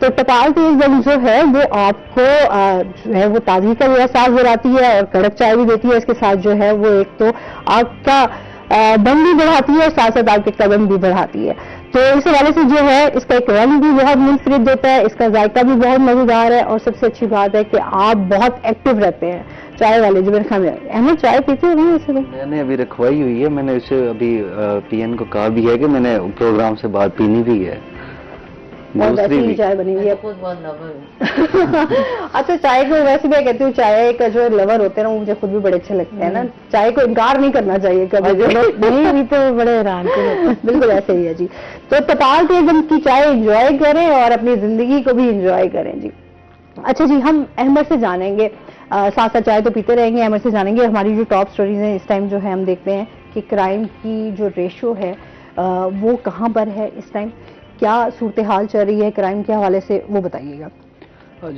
تو ٹپال تیز دم جو ہے وہ آپ کو جو ہے وہ تازگی کا بھی احساس دلاتی ہے اور کڑک چائے بھی دیتی ہے. اس کے ساتھ جو ہے وہ ایک تو آپ کا دم بھی بڑھاتی ہے اور ساتھ ساتھ آپ کے قدم بھی بڑھاتی ہے. تو اس حوالے سے جو ہے اس کا ایک رنگ بھی بہت منفرد ہوتا ہے، اس کا ذائقہ بھی بہت مزیدار ہے، اور سب سے اچھی بات ہے کہ آپ بہت ایکٹیو رہتے ہیں چائے والے. جو میرے خیال میں احمد چائے پیتے ہو نہیں ویسے؟ میں نے ابھی رکھوائی ہوئی ہے، میں نے اسے ابھی پی این کو کہا بھی ہے کہ میں نے پروگرام سے بعد پینی بھی ہے. اور ویسے ہی چائے بنی ہوئی ہے. اچھا چائے کو ویسے بھی کہتی ہوں چائے کا جو لور ہوتے ہیں نا وہ مجھے خود بھی بڑے اچھے لگتے ہیں نا. چائے کو انکار نہیں کرنا چاہیے کبھی بھی تو بڑے حیران بالکل ایسے ہی ہے جی. تو تپال تیز دم کی چائے انجوائے کریں اور اپنی زندگی کو بھی انجوائے کریں جی. اچھا جی، ہم احمد سے جانیں گے، ساتھ ساتھ چائے تو پیتے رہیں گے، احمد سے جانیں گے ہماری جو ٹاپ سٹوریز ہیں اس ٹائم جو ہے ہم دیکھتے ہیں کہ کرائم کی جو ریشو ہے وہ کہاں پر ہے اس ٹائم، کیا صورتحال چل رہی ہے کرائم کے حوالے سے، وہ بتائیے گا.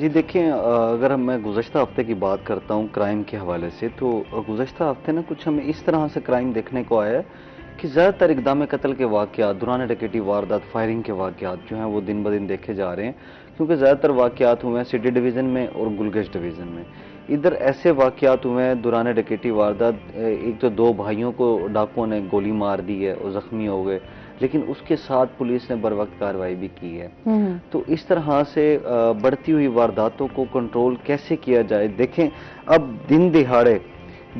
جی دیکھیں، اگر میں گزشتہ ہفتے کی بات کرتا ہوں کرائم کے حوالے سے، تو گزشتہ ہفتے نا کچھ ہمیں اس طرح سے کرائم دیکھنے کو آیا ہے کہ زیادہ تر اقدام قتل کے واقعات، دوران ڈکیتی واردات، فائرنگ کے واقعات جو ہیں وہ دن بدن دیکھے جا رہے ہیں، کیونکہ زیادہ تر واقعات ہوئے ہیں سٹی ڈویژن میں اور گلگش ڈویژن میں. ادھر ایسے واقعات ہوئے ہیں دوران ڈکیتی واردات، ایک تو 2 بھائیوں کو ڈاکوؤں نے گولی مار دی ہے اور زخمی ہو گئے، لیکن اس کے ساتھ پولیس نے بروقت کارروائی بھی کی ہے. تو اس طرح سے بڑھتی ہوئی وارداتوں کو کنٹرول کیسے کیا جائے؟ دیکھیں، اب دن دہاڑے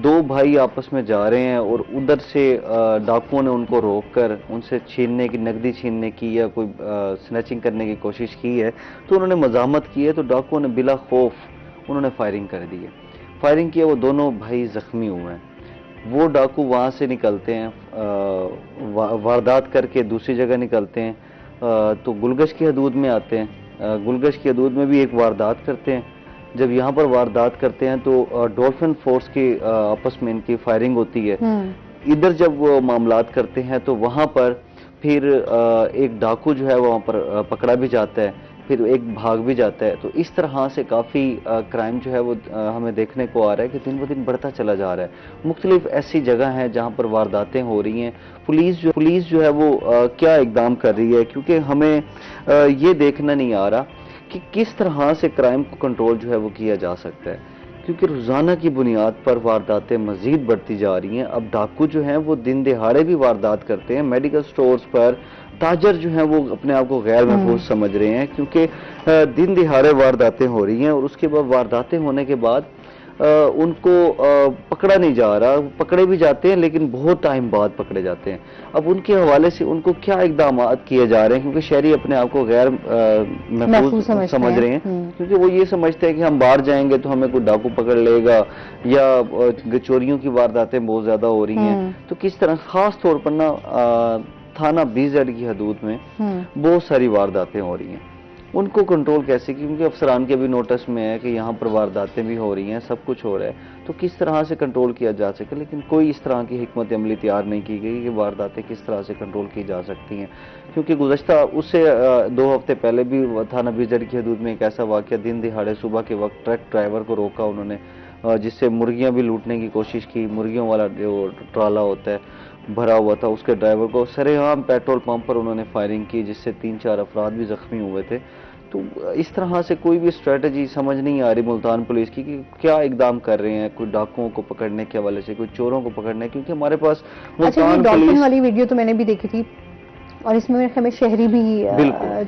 2 بھائی آپس میں جا رہے ہیں اور ادھر سے ڈاکوؤں نے ان کو روک کر ان سے چھیننے کی، نقدی چھیننے کی یا کوئی سنیچنگ کرنے کی کوشش کی ہے، تو انہوں نے مزاحمت کی ہے، تو ڈاکوؤں نے بلا خوف انہوں نے فائرنگ کر دی ہے. فائرنگ کیا، وہ دونوں بھائی زخمی ہوئے ہیں. وہ ڈاکو وہاں سے نکلتے ہیں، واردات کر کے دوسری جگہ نکلتے ہیں، تو گلگش کی حدود میں آتے ہیں. گلگش کی حدود میں بھی ایک واردات کرتے ہیں. جب یہاں پر واردات کرتے ہیں تو ڈولفن فورس کی آپس میں ان کی فائرنگ ہوتی ہے. ادھر جب وہ معاملات کرتے ہیں تو وہاں پر پھر ایک ڈاکو جو ہے وہاں پر پکڑا بھی جاتا ہے، پھر ایک بھاگ بھی جاتا ہے. تو اس طرح سے کافی کرائم جو ہے وہ ہمیں دیکھنے کو آ رہا ہے کہ دن بدن بڑھتا چلا جا رہا ہے. مختلف ایسی جگہ ہیں جہاں پر وارداتیں ہو رہی ہیں. پولیس جو ہے وہ کیا اقدام کر رہی ہے، کیونکہ ہمیں یہ دیکھنا نہیں آ رہا کہ کس طرح سے کرائم کو کنٹرول جو ہے وہ کیا جا سکتا ہے، کیونکہ روزانہ کی بنیاد پر وارداتیں مزید بڑھتی جا رہی ہیں. اب ڈاکو جو ہیں وہ دن دہاڑے بھی واردات کرتے ہیں. میڈیکل سٹورز پر تاجر جو ہیں وہ اپنے آپ کو غیر محفوظ سمجھ رہے ہیں، کیونکہ دن دہاڑے وارداتیں ہو رہی ہیں اور اس کے بعد وارداتیں ہونے کے بعد ان کو پکڑا نہیں جا رہا. پکڑے بھی جاتے ہیں لیکن بہت ٹائم بعد پکڑے جاتے ہیں. اب ان کے حوالے سے ان کو کیا اقدامات کیے جا رہے ہیں، کیونکہ شہری اپنے آپ کو غیر محفوظ سمجھ رہے ہیں، کیونکہ وہ یہ سمجھتے ہیں کہ ہم باہر جائیں گے تو ہمیں کوئی ڈاکو پکڑ لے گا، یا چوریوں کی وارداتیں بہت زیادہ ہو رہی ہیں. تو کس طرح، خاص طور پر نا تھانہ BZ کی حدود میں بہت ساری وارداتیں ہو رہی ہیں. ان کو کنٹرول کیسے، کیونکہ افسران کے بھی نوٹس میں ہے کہ یہاں پر وارداتیں بھی ہو رہی ہیں، سب کچھ ہو رہا ہے. تو کس طرح سے کنٹرول کیا جا سکے، لیکن کوئی اس طرح کی حکمت عملی تیار نہیں کی گئی کہ وارداتیں کس طرح سے کنٹرول کی جا سکتی ہیں. کیونکہ گزشتہ اس سے 2 ہفتے پہلے بھی تھانہ BZ کی حدود میں ایک ایسا واقعہ، دن دہاڑے صبح کے وقت ٹرک ڈرائیور کو روکا انہوں نے، جس سے مرغیاں بھی لوٹنے کی کوشش کی. مرغیوں والا جو ٹرالا ہوتا ہے بھرا ہوا تھا، اس کے ڈرائیور کو سرے عام پیٹرول پمپ پر انہوں نے فائرنگ کی، جس سے 3-4 افراد بھی زخمی ہوئے تھے. تو اس طرح سے کوئی بھی اسٹریٹجی سمجھ نہیں آ رہی ملتان پولیس کی کہ کیا اقدام کر رہے ہیں، کوئی ڈاکوؤں کو پکڑنے کے حوالے سے، کوئی چوروں کو پکڑنے، کیونکہ ہمارے پاس ملتان ڈولفن والی ویڈیو تو میں نے بھی دیکھی تھی، اور اس میں ہمیں شہری بھی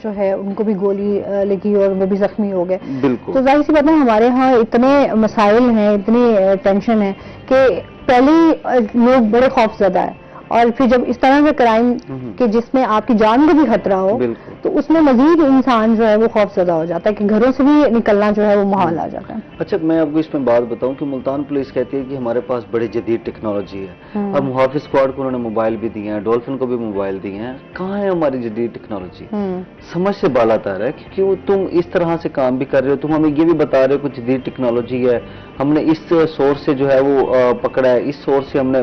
جو ہے ان کو بھی گولی لگی اور وہ بھی زخمی ہو گئے. تو ظاہر سی بات ہے ہمارے ہاں اتنے مسائل ہیں، اتنی ٹینشن ہے کہ پہلے لوگ بڑے خوف زدہ ہیں، اور پھر جب اس طرح سے کرائم کہ جس میں آپ کی جان کو بھی خطرہ ہو تو اس میں مزید انسان جو ہے وہ خوف زدہ ہو جاتا ہے کہ گھروں سے بھی نکلنا جو ہے وہ محال آ جاتا ہے. اچھا، میں آپ کو اس میں بات بتاؤں کہ ملتان پولیس کہتی ہے کہ ہمارے پاس بڑی جدید ٹیکنالوجی ہے، اور محافظ اسکواڈ کو انہوں نے موبائل بھی دیے ہیں، ڈولفن کو بھی موبائل دیے ہیں. کہاں ہے ہماری جدید ٹیکنالوجی؟ سمجھ سے بالا تر ہے، کیونکہ تم اس طرح سے کام بھی کر رہے ہو. تم ہمیں یہ بھی بتا رہے ہو کہ جدید ٹیکنالوجی ہے، ہم نے اس سورس سے جو ہے وہ پکڑا ہے، اس سورس سے ہم نے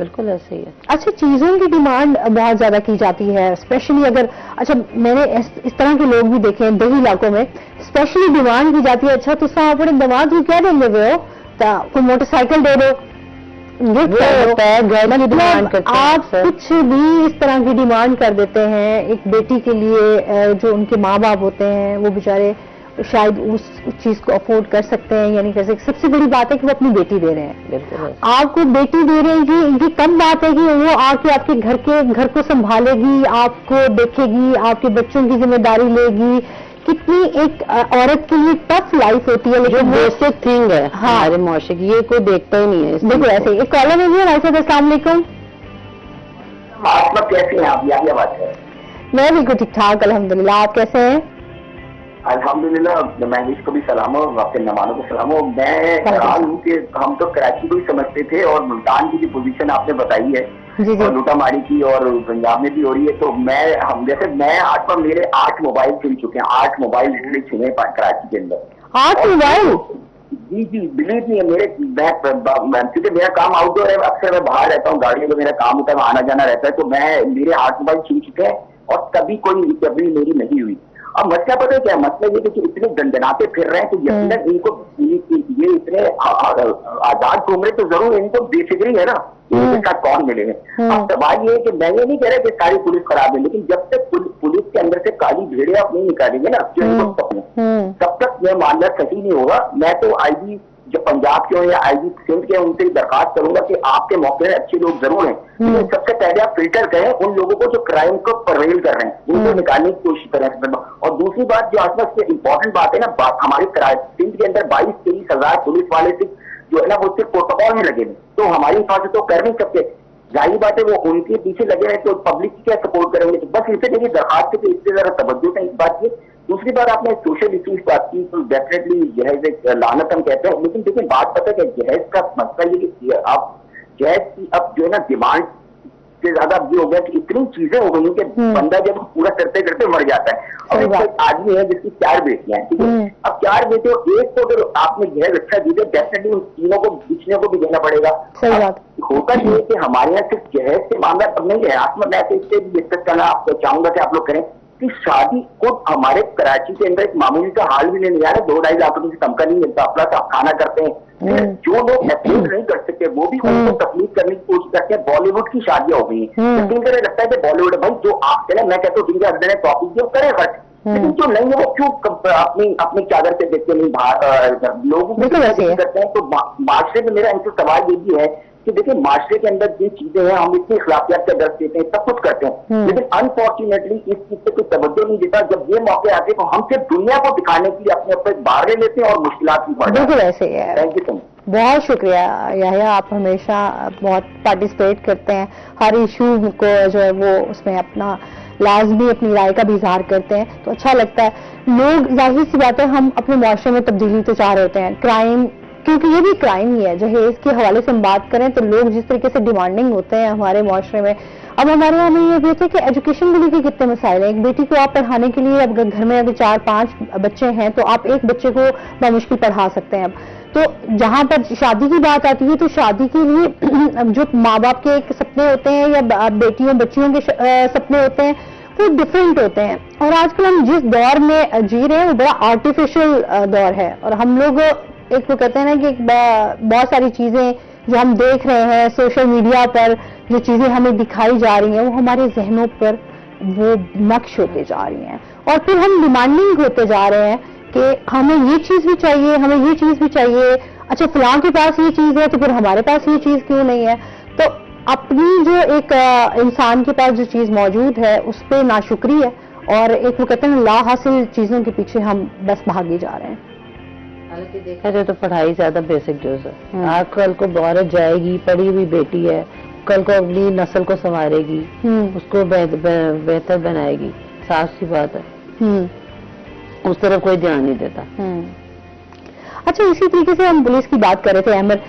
بالکل ایسے ہی ہے. اچھا چیزوں کی ڈیمانڈ بہت زیادہ کی جاتی ہے اسپیشلی اگر اچھا میں نے اس طرح کے لوگ بھی دیکھے ہیں دیہی علاقوں میں اسپیشلی ڈیمانڈ کی جاتی ہے اچھا تو صاحب اپنے دماغ کو کیا دیں گے وہ کوئی موٹر سائیکل دے دو آپ کچھ بھی اس طرح کی ڈیمانڈ کر دیتے ہیں ایک بیٹی کے لیے جو ان کے ماں باپ ہوتے ہیں وہ بیچارے شاید اس چیز کو افورڈ کر سکتے ہیں یا نہیں کر سکتے. سب سے بڑی بات ہے کہ وہ اپنی بیٹی دے رہے ہیں بالکل آپ کو بیٹی دے رہے ہیں ان کی کم بات ہے کہ وہ آ کے آپ کے گھر کو سنبھالے گی آپ کو دیکھے گی آپ کے بچوں کی ذمہ داری لے گی. کتنی ایک عورت کے لیے ٹف لائف ہوتی ہے لیکن بیسک تھنگ ہے ہمارے معاشرے کی, یہ کوئی دیکھتا ہی نہیں ہے. بالکل ایسے ایک کالر میں بھی ہے. السلام علیکم. آپ کیسی ہیں آپ؟ یہ بات ہے. میں بالکل ٹھیک ٹھاک الحمدللہ. آپ کیسے ہیں؟ الحمدللہ. مہندیش کو بھی سلام ہو, آپ کے مہمانوں کو سلام ہو. میں حیران ہوں کہ ہم تو کراچی کو ہی سمجھتے تھے اور ملتان کی جو پوزیشن آپ نے بتائی ہے اور لوٹا ماری کی اور پنجاب میں بھی ہو رہی ہے تو میں آج پر میرے 8 موبائل چھن چکے ہیں. 8 موبائل چھنے کراچی کے اندر. 8 موبائل؟ جی بلیو نہیں ہے میرے. کیونکہ میرا کام آؤٹ ڈور ہے, اکثر میں باہر رہتا ہوں, گاڑیوں میں میرا کام ہوتا ہے, آنا جانا رہتا ہے, تو میرے 8 موبائل چھن چکے ہیں اور کبھی کوئی ریکوری میری نہیں ہوئی. اب مسئلہ پتہ کیا ہے؟ مسئلہ یہ کہ اتنے گنگناتے پھر رہے ہیں تو یقیناً ان کو یہ اتنے آزاد گھوم رہے تو ضرور ان کو بے فکری ہے نا ان کے ساتھ کون ملے ہیں. اب سوال یہ ہے کہ میں یہ نہیں کہہ رہا کہ ساری پولیس خراب ہے, لیکن جب تک پولیس کے اندر سے کالی بھیڑیں آپ نہیں نکالیں گے نا تب تک یہ معاملہ صحیح نہیں ہوگا. میں تو آئی جی جو پنجاب کے ہوں یا آئی جی سندھ کے ان سے درخواست کروں گا کہ آپ کے موقع میں اچھے لوگ ضرور ہیں, لیکن سب سے پہلے آپ فلٹر کریں ان لوگوں کو جو کرائم کو پرویل کر رہے ہیں ان کو نکالنے کی کوشش کریں. اور دوسری بات جو آس پاس امپورٹنٹ بات ہے نا, ہمارے سندھ کے اندر 22-23 ہزار پولیس والے سے جو ہے نا وہ صرف پروٹوکول میں لگے ہوئے تو ہماری حفاظت تو کر نہیں سکتے. ظاہر بات ہے وہ ان کے پیچھے لگے ہیں تو پبلک کی کیا سپورٹ کریں گے. بس ان سے میری درخواست ہے کہ اس سے ذرا توجہ ہے اس بات کی. دوسری بات آپ نے سوشل ایشوز بات کی تو ڈیفینیٹلی جہیز ایک لعنت ہم کہتے ہیں, لیکن دیکھیں بات پتہ ہے کہ جہیز کا مسئلہ یہ کہ آپ جہیز کی اب جو ہے نا ڈیمانڈ سے زیادہ اب یہ ہو گیا کہ اتنی چیزیں ہو گئی ہیں کہ بندہ جب پورا کرتے کرتے مر جاتا ہے. اور ایک آدمی ہے جس کی 4 بیٹیاں ہیں, ٹھیک ہے, اب 4 بیٹے ایک کو اگر آپ نے جہیز اچھا دی ڈیفینیٹلی ان تینوں کو بیچنے کو بھی دینا پڑے گا. ہوتا یہ ہے کہ ہمارے یہاں صرف جہیز کے معاملہ اب نہیں ہے. میں اس سے بھی ڈسکس کرنا آپ کو چاہوں گا کہ آپ لوگ کریں کہ شادی کو ہمارے کراچی کے اندر ایک معمولی کا حال بھی نہیں آ رہا. 2-2.5 لاکھ روپے سے کم کا نہیں ملتا, اپنا صاحب کھانا کرتے ہیں. جو لوگ افورڈ نہیں کر سکتے وہ بھی ان کو تکلیف کرنے کی کوشش کرتے ہیں. بالی ووڈ کی شادیاں ہو گئی ہیں, لیکن مجھے لگتا ہے کہ بالی ووڈ بھائی جو آپ چلے میں کہتا ہوں جن کے ہسبینڈ نے ٹاپک دیا کریں خرچ, لیکن جو نہیں ہے وہ کیوں اپنی چادر سے دیکھتے نہیں لوگوں کو کرتے ہیں. تو معاشرے میں میرا ان سے سوال یہ بھی ہے کہ دیکھیں معاشرے کے اندر جو چیزیں ہیں ہم اتنی اخلاقیات کا درس دیتے ہیں سب کچھ کرتے ہیں, لیکن انفارچونیٹلی اس چیز سے کوئی توجہ نہیں دیتا. جب یہ موقع آتے ہیں تو ہم صرف دنیا کو دکھانے کے لیے اپنے اوپر باہر لے لیتے ہیں اور مشکلات بھی بڑھ بالکل ایسے ہے. تھینک یو سو مچ. بہت شکریہ یحییٰ, آپ ہمیشہ بہت پارٹیسپیٹ کرتے ہیں ہر ایشو کو جو ہے وہ اس میں اپنا لازمی اپنی رائے کا بھی اظہار کرتے ہیں تو اچھا لگتا ہے. لوگ ظاہر سی بات ہے ہم اپنے معاشرے میں تبدیلی تو چاہ رہے ہوتے ہیں. کرائم کیونکہ یہ بھی کرائم ہی ہے, جہیز کے حوالے سے ہم بات کریں تو لوگ جس طریقے سے ڈیمانڈنگ ہوتے ہیں ہمارے معاشرے میں. اب ہمارے یہاں میں یہ دیکھتے کہ ایجوکیشن کو لے کے کتنے مسائل ہیں. ایک بیٹی کو آپ پڑھانے کے لیے اب گھر میں اگر 4-5 بچے ہیں تو آپ ایک بچے کو بمشکل پڑھا سکتے ہیں. اب تو جہاں پر شادی کی بات آتی ہے تو شادی کے لیے جو ماں باپ کے ایک سپنے ہوتے ہیں یا بیٹیوں بچیوں کے سپنے ہوتے ہیں وہ ڈفرینٹ ہوتے ہیں. اور آج کل ہم جس دور میں جی رہے ہیں وہ بڑا آرٹیفیشل دور ہے, اور ہم لوگ ایک وہ کہتے ہیں نا کہ بہت ساری چیزیں جو ہم دیکھ رہے ہیں سوشل میڈیا پر, جو چیزیں ہمیں دکھائی جا رہی ہیں وہ ہمارے ذہنوں پر وہ نقش ہوتے جا رہی ہیں, اور پھر ہم ڈیمانڈنگ ہوتے جا رہے ہیں کہ ہمیں یہ چیز بھی چاہیے, ہمیں یہ چیز بھی چاہیے. اچھا فلاں کے پاس یہ چیز ہے تو پھر ہمارے پاس یہ چیز کیوں نہیں ہے. تو اپنی جو ایک انسان کے پاس جو چیز موجود ہے اس پہ ناشکری ہے, اور ایک وہ کہتے ہیں لا حاصل چیزوں کے پیچھے ہم بس بھاگے جا رہے ہیں. حالانکہ دیکھا جائے تو پڑھائی زیادہ بیسک جو ہے. آج کل کو عورت جائے گی, پڑھی ہوئی بیٹی ہے, کل کو اپنی نسل کو سنوارے گی, اس کو بہتر بنائے گی. صاف سی بات ہے, اس طرف کوئی دھیان نہیں دیتا. اچھا اسی طریقے سے ہم پولیس کی بات کر رہے تھے احمد,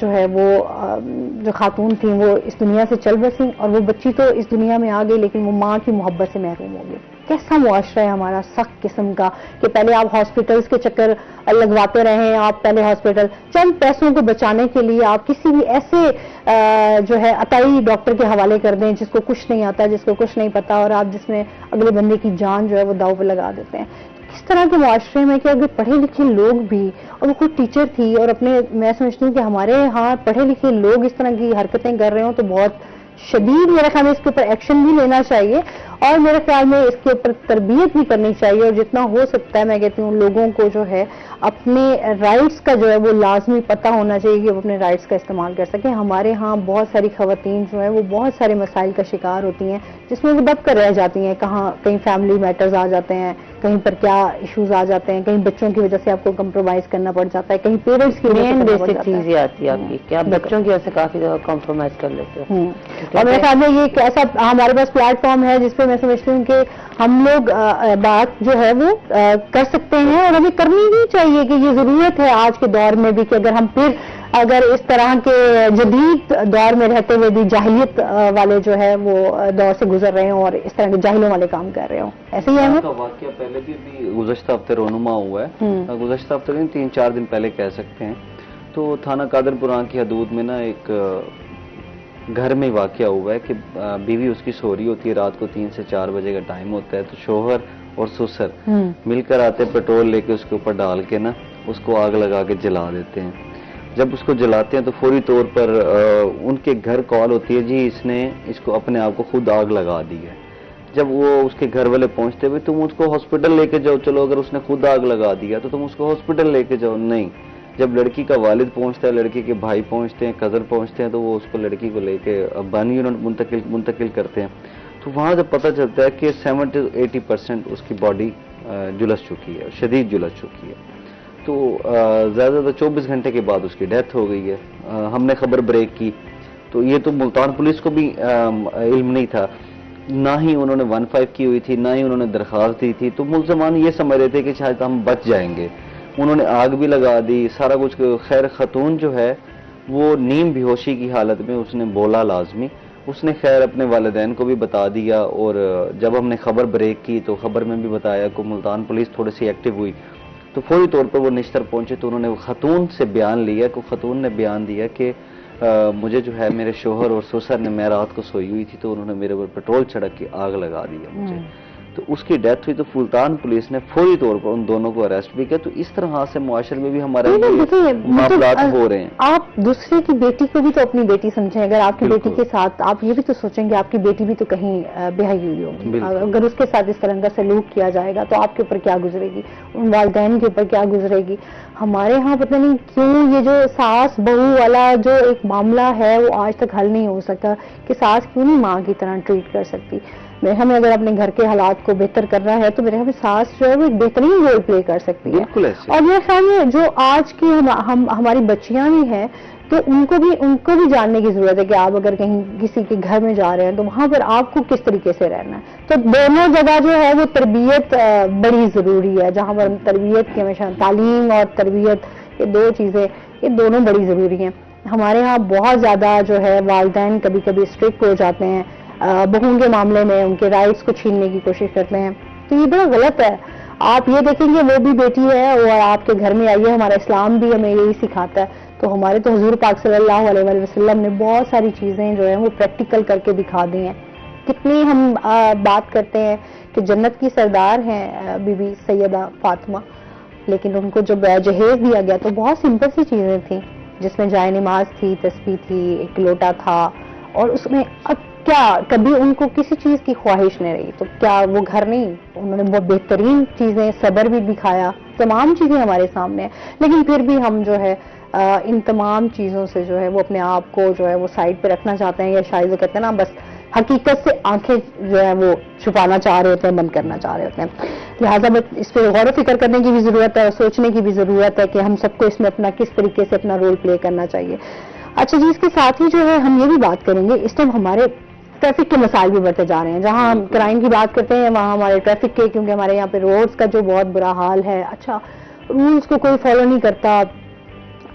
جو ہے وہ جو خاتون تھیں وہ اس دنیا سے چل بسیں، اور وہ بچی تو اس دنیا میں آ گئی لیکن وہ ماں کی محبت سے محروم ہو گئی. کیسا معاشرہ ہے ہمارا سخت قسم کا کہ پہلے آپ ہاسپٹلس کے چکر لگواتے رہے، آپ پہلے ہاسپٹل چند پیسوں کو بچانے کے لیے آپ کسی بھی ایسے جو ہے عطائی ڈاکٹر کے حوالے کر دیں جس کو کچھ نہیں آتا، جس کو کچھ نہیں پتا، اور آپ جس میں اگلے بندے کی جان جو ہے وہ داؤ پہ لگا دیتے ہیں. اس طرح کے معاشرے میں کہ اگر پڑھے لکھے لوگ بھی، اور وہ کوئی ٹیچر تھی، اور میں سمجھتی ہوں کہ ہمارے ہاں پڑھے لکھے لوگ اس طرح کی حرکتیں کر رہے ہوں تو بہت شدید میرے خیال میں اس کے اوپر ایکشن بھی لینا چاہیے، اور میرے خیال میں اس کے اوپر تربیت بھی کرنی چاہیے، اور جتنا ہو سکتا ہے میں کہتی ہوں لوگوں کو جو ہے اپنے رائٹس کا جو ہے وہ لازمی پتہ ہونا چاہیے کہ وہ اپنے رائٹس کا استعمال کر سکیں. ہمارے ہاں بہت ساری خواتین جو ہیں وہ بہت سارے مسائل کا شکار ہوتی ہیں جس میں وہ دب کر رہ جاتی ہیں، کہیں فیملی میٹرز آ جاتے ہیں، کہیں پر کیا ایشوز آ جاتے ہیں، کہیں بچوں کی وجہ سے آپ کو کمپرومائز کرنا پڑ جاتا ہے، کہیں پیرنٹس کی وجہ سے مین کرنا پڑ بیسک جاتا ہے. چیز یہ آتی ہے آپ کی کہ آپ بچوں کی وجہ سے کافی زیادہ کمپرومائز کر لیتے ہو. اور میرے خیال میں یہ ایک ایسا ہمارے پاس پلیٹ فارم ہے جس پہ میں سمجھتی ہوں کہ ہم لوگ بات جو ہے وہ کر سکتے ہیں، اور ہمیں کرنی بھی چاہیے کہ یہ ضرورت ہے آج کے دور میں بھی کہ اگر اس طرح کے جدید دور میں رہتے ہوئے بھی جاہلیت والے جو ہے وہ دور سے گزر رہے ہوں اور اس طرح کے جاہلوں والے کام کر رہے ہوں. ایسے ہی ہے کا واقعہ پہلے بھی گزشتہ ہفتے رونما ہوا ہے، گزشتہ ہفتے نہیں 3-4 دن پہلے کہہ سکتے ہیں. تو تھانہ قادر پورہ کی حدود میں نا ایک گھر میں واقعہ ہوا ہے کہ بیوی اس کی سو رہی ہوتی ہے، رات کو 3 سے 4 بجے کا ٹائم ہوتا ہے، تو شوہر اور سسر مل کر آتے پیٹرول لے کے اس کے اوپر ڈال کے نا اس کو آگ لگا کے جلا دیتے ہیں. جب اس کو جلاتے ہیں تو فوری طور پر ان کے گھر کال ہوتی ہے جی اس نے اس کو اپنے آپ کو خود آگ لگا دی ہے. جب وہ اس کے گھر والے پہنچتے ہوئے تم اس کو ہاسپٹل لے کے جاؤ، چلو اگر اس نے خود آگ لگا دیا تو تم اس کو ہاسپٹل لے کے جاؤ. نہیں، جب لڑکی کا والد پہنچتا ہے، لڑکی کے بھائی پہنچتے ہیں، کزن پہنچتے ہیں، تو وہ اس کو لڑکی کو لے کے بانی یونٹ منتقل کرتے ہیں. تو وہاں جب پتہ چلتا ہے کہ 70-80% اس کی باڈی جلس چکی ہے، شدید جلس چکی ہے. تو زیادہ 24 گھنٹے کے بعد اس کی ڈیتھ ہو گئی ہے. ہم نے خبر بریک کی تو یہ تو ملتان پولیس کو بھی علم نہیں تھا، نہ ہی انہوں نے 15 کی ہوئی تھی، نہ ہی انہوں نے درخواست دی تھی. تو ملزمان یہ سمجھ رہے تھے کہ شاید ہم بچ جائیں گے، انہوں نے آگ بھی لگا دی، سارا کچھ. خیر خاتون جو ہے وہ نیم بے ہوشی کی حالت میں اس نے بولا لازمی، اس نے خیر اپنے والدین کو بھی بتا دیا. اور جب ہم نے خبر بریک کی تو خبر میں بھی بتایا کہ ملتان پولیس تھوڑی سی ایکٹیو ہوئی تو فوری طور پر وہ نشتر پہنچے. تو انہوں نے خاتون سے بیان لیا کہ خاتون نے بیان دیا کہ مجھے جو ہے میرے شوہر اور سسر نے، میں رات کو سوئی ہوئی تھی تو انہوں نے میرے اوپر پیٹرول چھڑک کے آگ لگا دیا مجھے. تو اس کی ڈیتھ ہوئی تو ملتان پولیس نے فوری طور پر ان دونوں کو اریسٹ بھی کیا. تو اس طرح سے معاشرے میں بھی ہمارے معاملات ہو رہے ہیں. آپ دوسرے کی بیٹی کو بھی تو اپنی بیٹی سمجھیں. اگر آپ کی بیٹی کے ساتھ آپ یہ بھی تو سوچیں گے آپ کی بیٹی بھی تو کہیں بے حیائی ہوئی ہوگی، اگر اس کے ساتھ اس طرح کا سلوک کیا جائے گا تو آپ کے اوپر کیا گزرے گی، ان والدین کے اوپر کیا گزرے گی. ہمارے ہاں پتہ نہیں کیوں یہ جو ساس بہو والا جو ایک معاملہ ہے وہ آج تک حل نہیں ہو سکا کہ ساس کیوں نہیں ماں کی طرح ٹریٹ کر سکتی. ہمیں اگر اپنے گھر کے حالات کو بہتر کرنا ہے تو میرے خیال میں ساس جو ہے وہ ایک بہترین رول پلے کر سکتی ہے. اور میرے خیال میں جو آج کی ہماری بچیاں بھی ہیں تو ان کو بھی جاننے کی ضرورت ہے کہ آپ اگر کہیں کسی کے گھر میں جا رہے ہیں تو وہاں پر آپ کو کس طریقے سے رہنا ہے. تو دونوں جگہ جو ہے وہ تربیت بڑی ضروری ہے، جہاں پر تربیت کی ہمیشہ تعلیم اور تربیت یہ دو چیزیں یہ دونوں بڑی ضروری ہیں. ہمارے ہاں بہت زیادہ جو ہے والدین کبھی کبھی اسٹرکٹ ہو جاتے ہیں بہوؤں کے معاملے میں، ان کے رائٹس کو چھیننے کی کوشش کرتے ہیں. تو یہ بڑا غلط ہے. آپ یہ دیکھیں گے وہ بھی بیٹی ہے اور آپ کے گھر میں آئی ہے، ہمارا اسلام بھی ہمیں یہی سکھاتا ہے. تو ہمارے تو حضور پاک صلی اللہ علیہ وسلم نے بہت ساری چیزیں جو ہیں وہ پریکٹیکل کر کے دکھا دی ہیں. کتنی ہم بات کرتے ہیں کہ جنت کی سردار ہیں بی بی سیدہ فاطمہ، لیکن ان کو جب جہیز دیا گیا تو بہت سمپل سی چیزیں تھیں جس میں جائے نماز تھی، تسبیح تھی، ایک لوٹا تھا، اور اس میں اب کیا کبھی ان کو کسی چیز کی خواہش نہیں رہی. تو کیا وہ گھر نہیں، انہوں نے بہت بہترین چیزیں، صبر بھی دکھایا، تمام چیزیں ہمارے سامنے ہیں. لیکن پھر بھی ہم جو ہے ان تمام چیزوں سے جو ہے وہ اپنے آپ کو جو ہے وہ سائڈ پہ رکھنا چاہتے ہیں، یا شاید وہ کہتے ہیں نا بس حقیقت سے آنکھیں جو ہے وہ چھپانا چاہ رہے ہوتے ہیں، بند کرنا چاہ رہے ہوتے ہیں. لہٰذا اس پہ غور و فکر کرنے کی بھی ضرورت ہے، سوچنے کی بھی ضرورت ہے کہ ہم سب کو اس میں اپنا کس طریقے سے اپنا رول پلے کرنا چاہیے. اچھا جی، اس کے ساتھ ہی جو ہے ہم یہ بھی بات کریں گے، اس ٹائم ہمارے ٹریفک کے مسائل بھی بڑھتے جا رہے ہیں. جہاں ہم کرائم کی بات کرتے ہیں وہاں ہمارے ٹریفک کے، کیونکہ ہمارے یہاں پہ روڈز کا جو بہت برا حال ہے. اچھا، رولز کو کوئی فالو نہیں کرتا،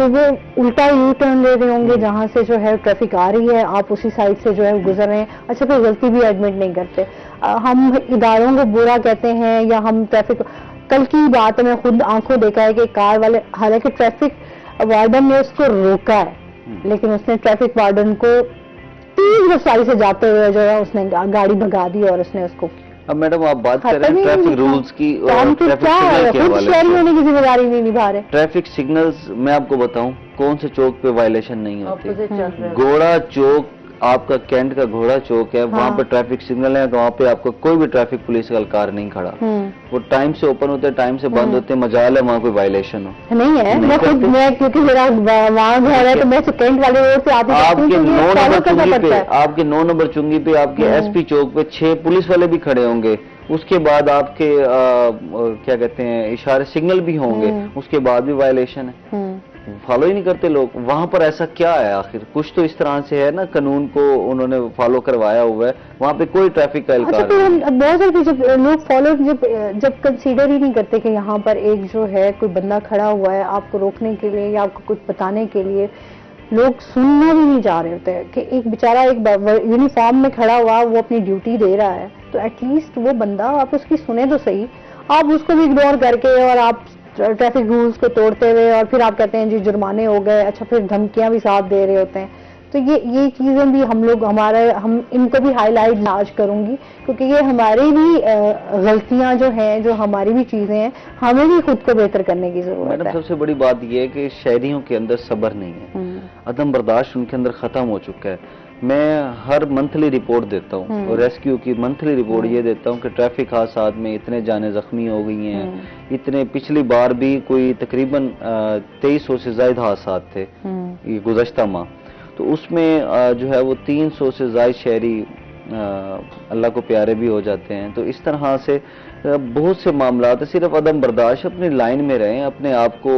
تو وہ الٹا یو ٹرن لے رہے ہوں گے جہاں سے جو ہے ٹریفک آ رہی ہے, آپ اسی سائڈ سے جو ہے گزر رہے ہیں. اچھا پھر غلطی بھی ایڈمٹ نہیں کرتے. ہم اداروں کو برا کہتے ہیں یا ہم ٹریفک, کل کی بات ہے میں خود آنکھوں دیکھا ہے کہ کار والے, حالانکہ ٹریفک وارڈن نے اس کو روکا ہے لیکن اس نے ٹریفک وارڈن کو تیز رفتاری سے جاتے ہوئے جو ہے اس نے گاڑی بھگا دی اور اس نے اس کو. اب میڈم آپ بات کر رہے ہیں ٹریفک رولز کی اور ٹریفک سگنل کے حوالے شہری سے. ہونے کی ذمہ داری نہیں نبھا رہے. ٹریفک سگنلز میں آپ کو بتاؤں کون سے چوک پہ وائلیشن نہیں ہوتی. اپوزٹ چل رہا ہے. گھوڑا چوک آپ کا کینٹ کا گھوڑا چوک ہے, وہاں پہ ٹریفک سگنل ہے, وہاں پہ آپ کو کوئی بھی ٹریفک پولیس کا کار نہیں کھڑا. وہ ٹائم سے اوپن ہوتے ہیں, ٹائم سے بند ہوتے ہیں, مجال ہے وہاں کوئی وائلیشن ہو. نہیں ہے, میں خود میں کیونکہ میرا وہاں گھر ہے تو میں سیکنڈ والے روڈ پہ آتی آپ کے 9 نمبر چنگی پہ, ہے. آپ کے 9 نمبر چنگی پہ, آپ کے ایس پی چوک پہ 6 پولیس والے بھی کھڑے ہوں گے. اس کے بعد آپ کے کیا کہتے ہیں اشارے سگنل بھی ہوں گے, اس کے بعد بھی وائلیشن ہے. فالو ہی نہیں کرتے لوگ. وہاں پر ایسا کیا ہے آخر؟ کچھ تو اس طرح سے ہے نا, قانون کو انہوں نے فالو کروایا ہوا ہے, وہاں پہ کوئی ٹریفک کا اچھا اہلکار پھر نہیں. بہت ساری جب لوگ فالو جب کنسیڈر ہی نہیں کرتے کہ یہاں پر ایک جو ہے کوئی بندہ کھڑا ہوا ہے آپ کو روکنے کے لیے یا آپ کو کچھ بتانے کے لیے, لوگ سننا بھی نہیں جا رہے ہوتے ہیں کہ ایک بیچارہ ایک یونیفارم میں کھڑا ہوا وہ اپنی ڈیوٹی دے رہا ہے, تو ایٹ لیسٹ وہ بندہ آپ اس کی سنیں تو صحیح. آپ اس کو بھی اگنور کر کے اور آپ ٹریفک رولز کو توڑتے ہوئے اور پھر آپ کہتے ہیں جی جرمانے ہو گئے. اچھا پھر دھمکیاں بھی ساتھ دے رہے ہوتے ہیں. تو یہ چیزیں بھی ہم ان کو بھی ہائی لائٹ آج کروں گی کیونکہ یہ ہماری بھی غلطیاں جو ہیں, جو ہماری بھی چیزیں ہیں, ہمیں بھی خود کو بہتر کرنے کی ضرورت میڈم ہے. سب سے بڑی بات یہ ہے کہ شہریوں کے اندر صبر نہیں ہے, عدم برداشت ان کے اندر ختم ہو چکا ہے. میں ہر منتھلی رپورٹ دیتا ہوں اور ریسکیو کی منتھلی رپورٹ یہ دیتا ہوں کہ ٹریفک حادثات میں اتنے جانیں زخمی ہو گئی ہیں, اتنے پچھلی بار بھی کوئی تقریباً 2300 سے زائد حادثات تھے یہ گزشتہ ماہ. تو اس میں جو ہے وہ 300 سے زائد شہری اللہ کو پیارے بھی ہو جاتے ہیں. تو اس طرح سے بہت سے معاملات ہیں. صرف عدم برداشت, اپنی لائن میں رہیں, اپنے آپ کو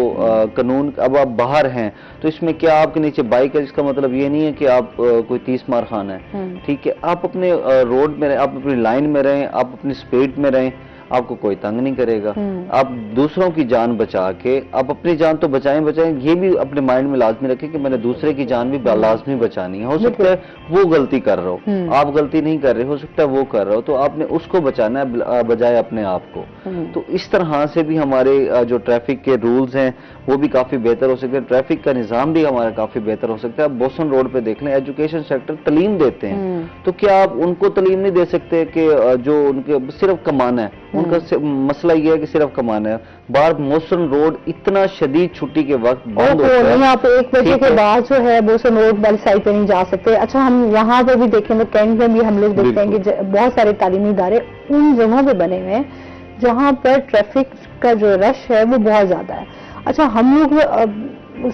قانون, اب آپ باہر ہیں تو اس میں کیا آپ کے نیچے بائک ہے, اس کا مطلب یہ نہیں ہے کہ آپ کوئی 30 مار خانہ ہے. ٹھیک ہے, آپ اپنے روڈ میں رہیں, آپ اپنی لائن میں رہیں, آپ اپنی سپیڈ میں رہیں, آپ کو کوئی تنگ نہیں کرے گا. آپ دوسروں کی جان بچا کے, آپ اپنی جان تو بچائیں, یہ بھی اپنے مائنڈ میں لازمی رکھیں کہ میں نے دوسرے کی جان بھی لازمی بچانی ہے. ہو سکتا ہے وہ غلطی کر رہا ہو, آپ غلطی نہیں کر رہے, ہو سکتا ہے وہ کر رہا ہو, تو آپ نے اس کو بچانا ہے بجائے اپنے آپ کو. تو اس طرح سے بھی ہمارے جو ٹریفک کے رولز ہیں وہ بھی کافی بہتر ہو سکتے ہیں, ٹریفک کا نظام بھی ہمارا کافی بہتر ہو سکتا ہے. آپ بوسن روڈ پہ دیکھ لیں, ایجوکیشن سیکٹر تعلیم دیتے ہیں, تو کیا آپ ان کو تعلیم نہیں دے سکتے کہ جو ان کے صرف کمانا ہے, ان کا مسئلہ یہ ہے کہ صرف کمانا ہے. بار موسن روڈ اتنا شدید چھٹی کے وقت بند ہوتا ہے, آپ 1 بجے کے بعد جو ہے بوسن روڈ والی سائڈ پہ نہیں جا سکتے. اچھا ہم یہاں پہ بھی دیکھیں تو کینٹ میں بھی ہم لوگ دیکھتے ہیں کہ بہت سارے تعلیمی ادارے ان جگہوں پہ بنے ہوئے ہیں جہاں پر ٹریفک کا جو رش ہے وہ بہت زیادہ ہے. اچھا ہم لوگ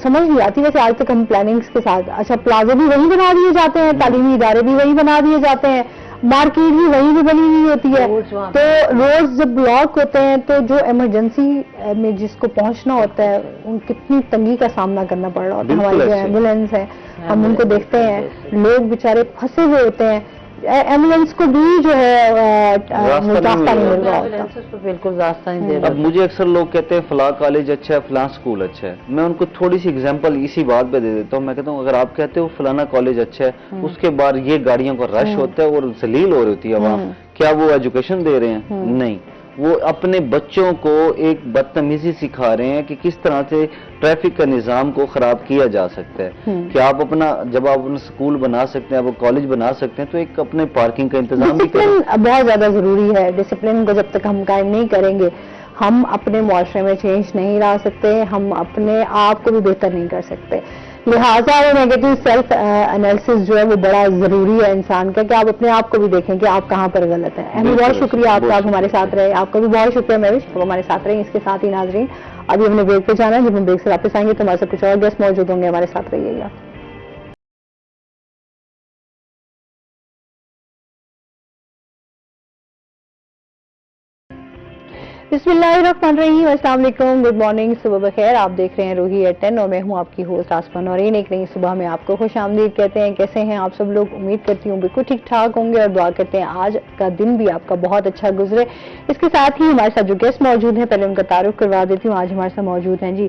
سمجھ نہیں آتی ویسے آج تک ہم پلاننگز کے ساتھ, اچھا پلازے بھی وہیں بنا دیے جاتے ہیں, تعلیمی ادارے بھی وہیں بنا دیے جاتے ہیں, مارکیٹ بھی وہیں بھی بنی ہوئی ہوتی ہے. تو روڈ جب بلاک ہوتے ہیں تو جو ایمرجنسی میں جس کو پہنچنا ہوتا ہے ان کتنی تنگی کا سامنا کرنا پڑ رہا ہوتا ہے. ہماری جو ایمبولینس ہے ہم ان کو دیکھتے ہیں, لوگ بیچارے پھنسے ہوئے ہوتے ہیں, ایمبولینس کو بھی جو ہے راستہ نہیں مل رہا ہوتا. بالکل راستہ نہیں دے رہا. اب مجھے اکثر لوگ کہتے ہیں فلاں کالج اچھا ہے, فلاں اسکول اچھا ہے. میں ان کو تھوڑی سی اگزامپل اسی بات پہ دے دیتا ہوں. میں کہتا ہوں اگر آپ کہتے ہو فلانا کالج اچھا ہے, اس کے بعد یہ گاڑیوں کا رش ہوتا ہے اور ذلیل ہو رہی ہوتی ہے عوام, کیا وہ ایجوکیشن دے رہے ہیں؟ نہیں, وہ اپنے بچوں کو ایک بدتمیزی سکھا رہے ہیں کہ کس طرح سے ٹریفک کا نظام کو خراب کیا جا سکتا ہے. کہ آپ جب آپ اپنا اسکول بنا سکتے ہیں, آپ کالج بنا سکتے ہیں, تو ایک اپنے پارکنگ کا انتظام بھی کریں. ڈسپلن بہت زیادہ ضروری ہے. ڈسپلن کو جب تک ہم قائم نہیں کریں گے ہم اپنے معاشرے میں چینج نہیں لا سکتے, ہم اپنے آپ کو بھی بہتر نہیں کر سکتے. لہٰذا نیگیٹو سیلف انالیسس جو ہے وہ بڑا ضروری ہے انسان کا, کہ آپ اپنے آپ کو بھی دیکھیں کہ آپ کہاں پر غلط ہیں. بہت شکریہ آپ کا, آپ ہمارے ساتھ رہے. آپ کا بھی بہت شکریہ مہوش, آپ ہمارے ساتھ رہے. اس کے ساتھ ہی ناظرین ابھی ہم نے بریک پہ جانا ہے, جب ہم بریک سے واپس آئیں گے تو ہمارے ساتھ کچھ اور گیسٹ موجود ہوں گے, ہمارے ساتھ رہیے گا. بسم اللہ الرحمن الرحیم, السلام علیکم, گڈ مارننگ, صبح بخیر. آپ دیکھ رہے ہیں روہی ایٹ 10 اور میں ہوں آپ کی ہوسٹ آسما نورین. ایک نئی صبح میں آپ کو خوش آمدید کہتے ہیں. کیسے ہیں آپ سب لوگ؟ امید کرتی ہوں بالکل ٹھیک ٹھاک ہوں گے اور دعا کرتے ہیں آج کا دن بھی آپ کا بہت اچھا گزرے. اس کے ساتھ ہی ہمارے ساتھ جو گیسٹ موجود ہیں پہلے ان کا تعارف کروا دیتی ہوں. آج ہمارے ساتھ موجود ہیں جی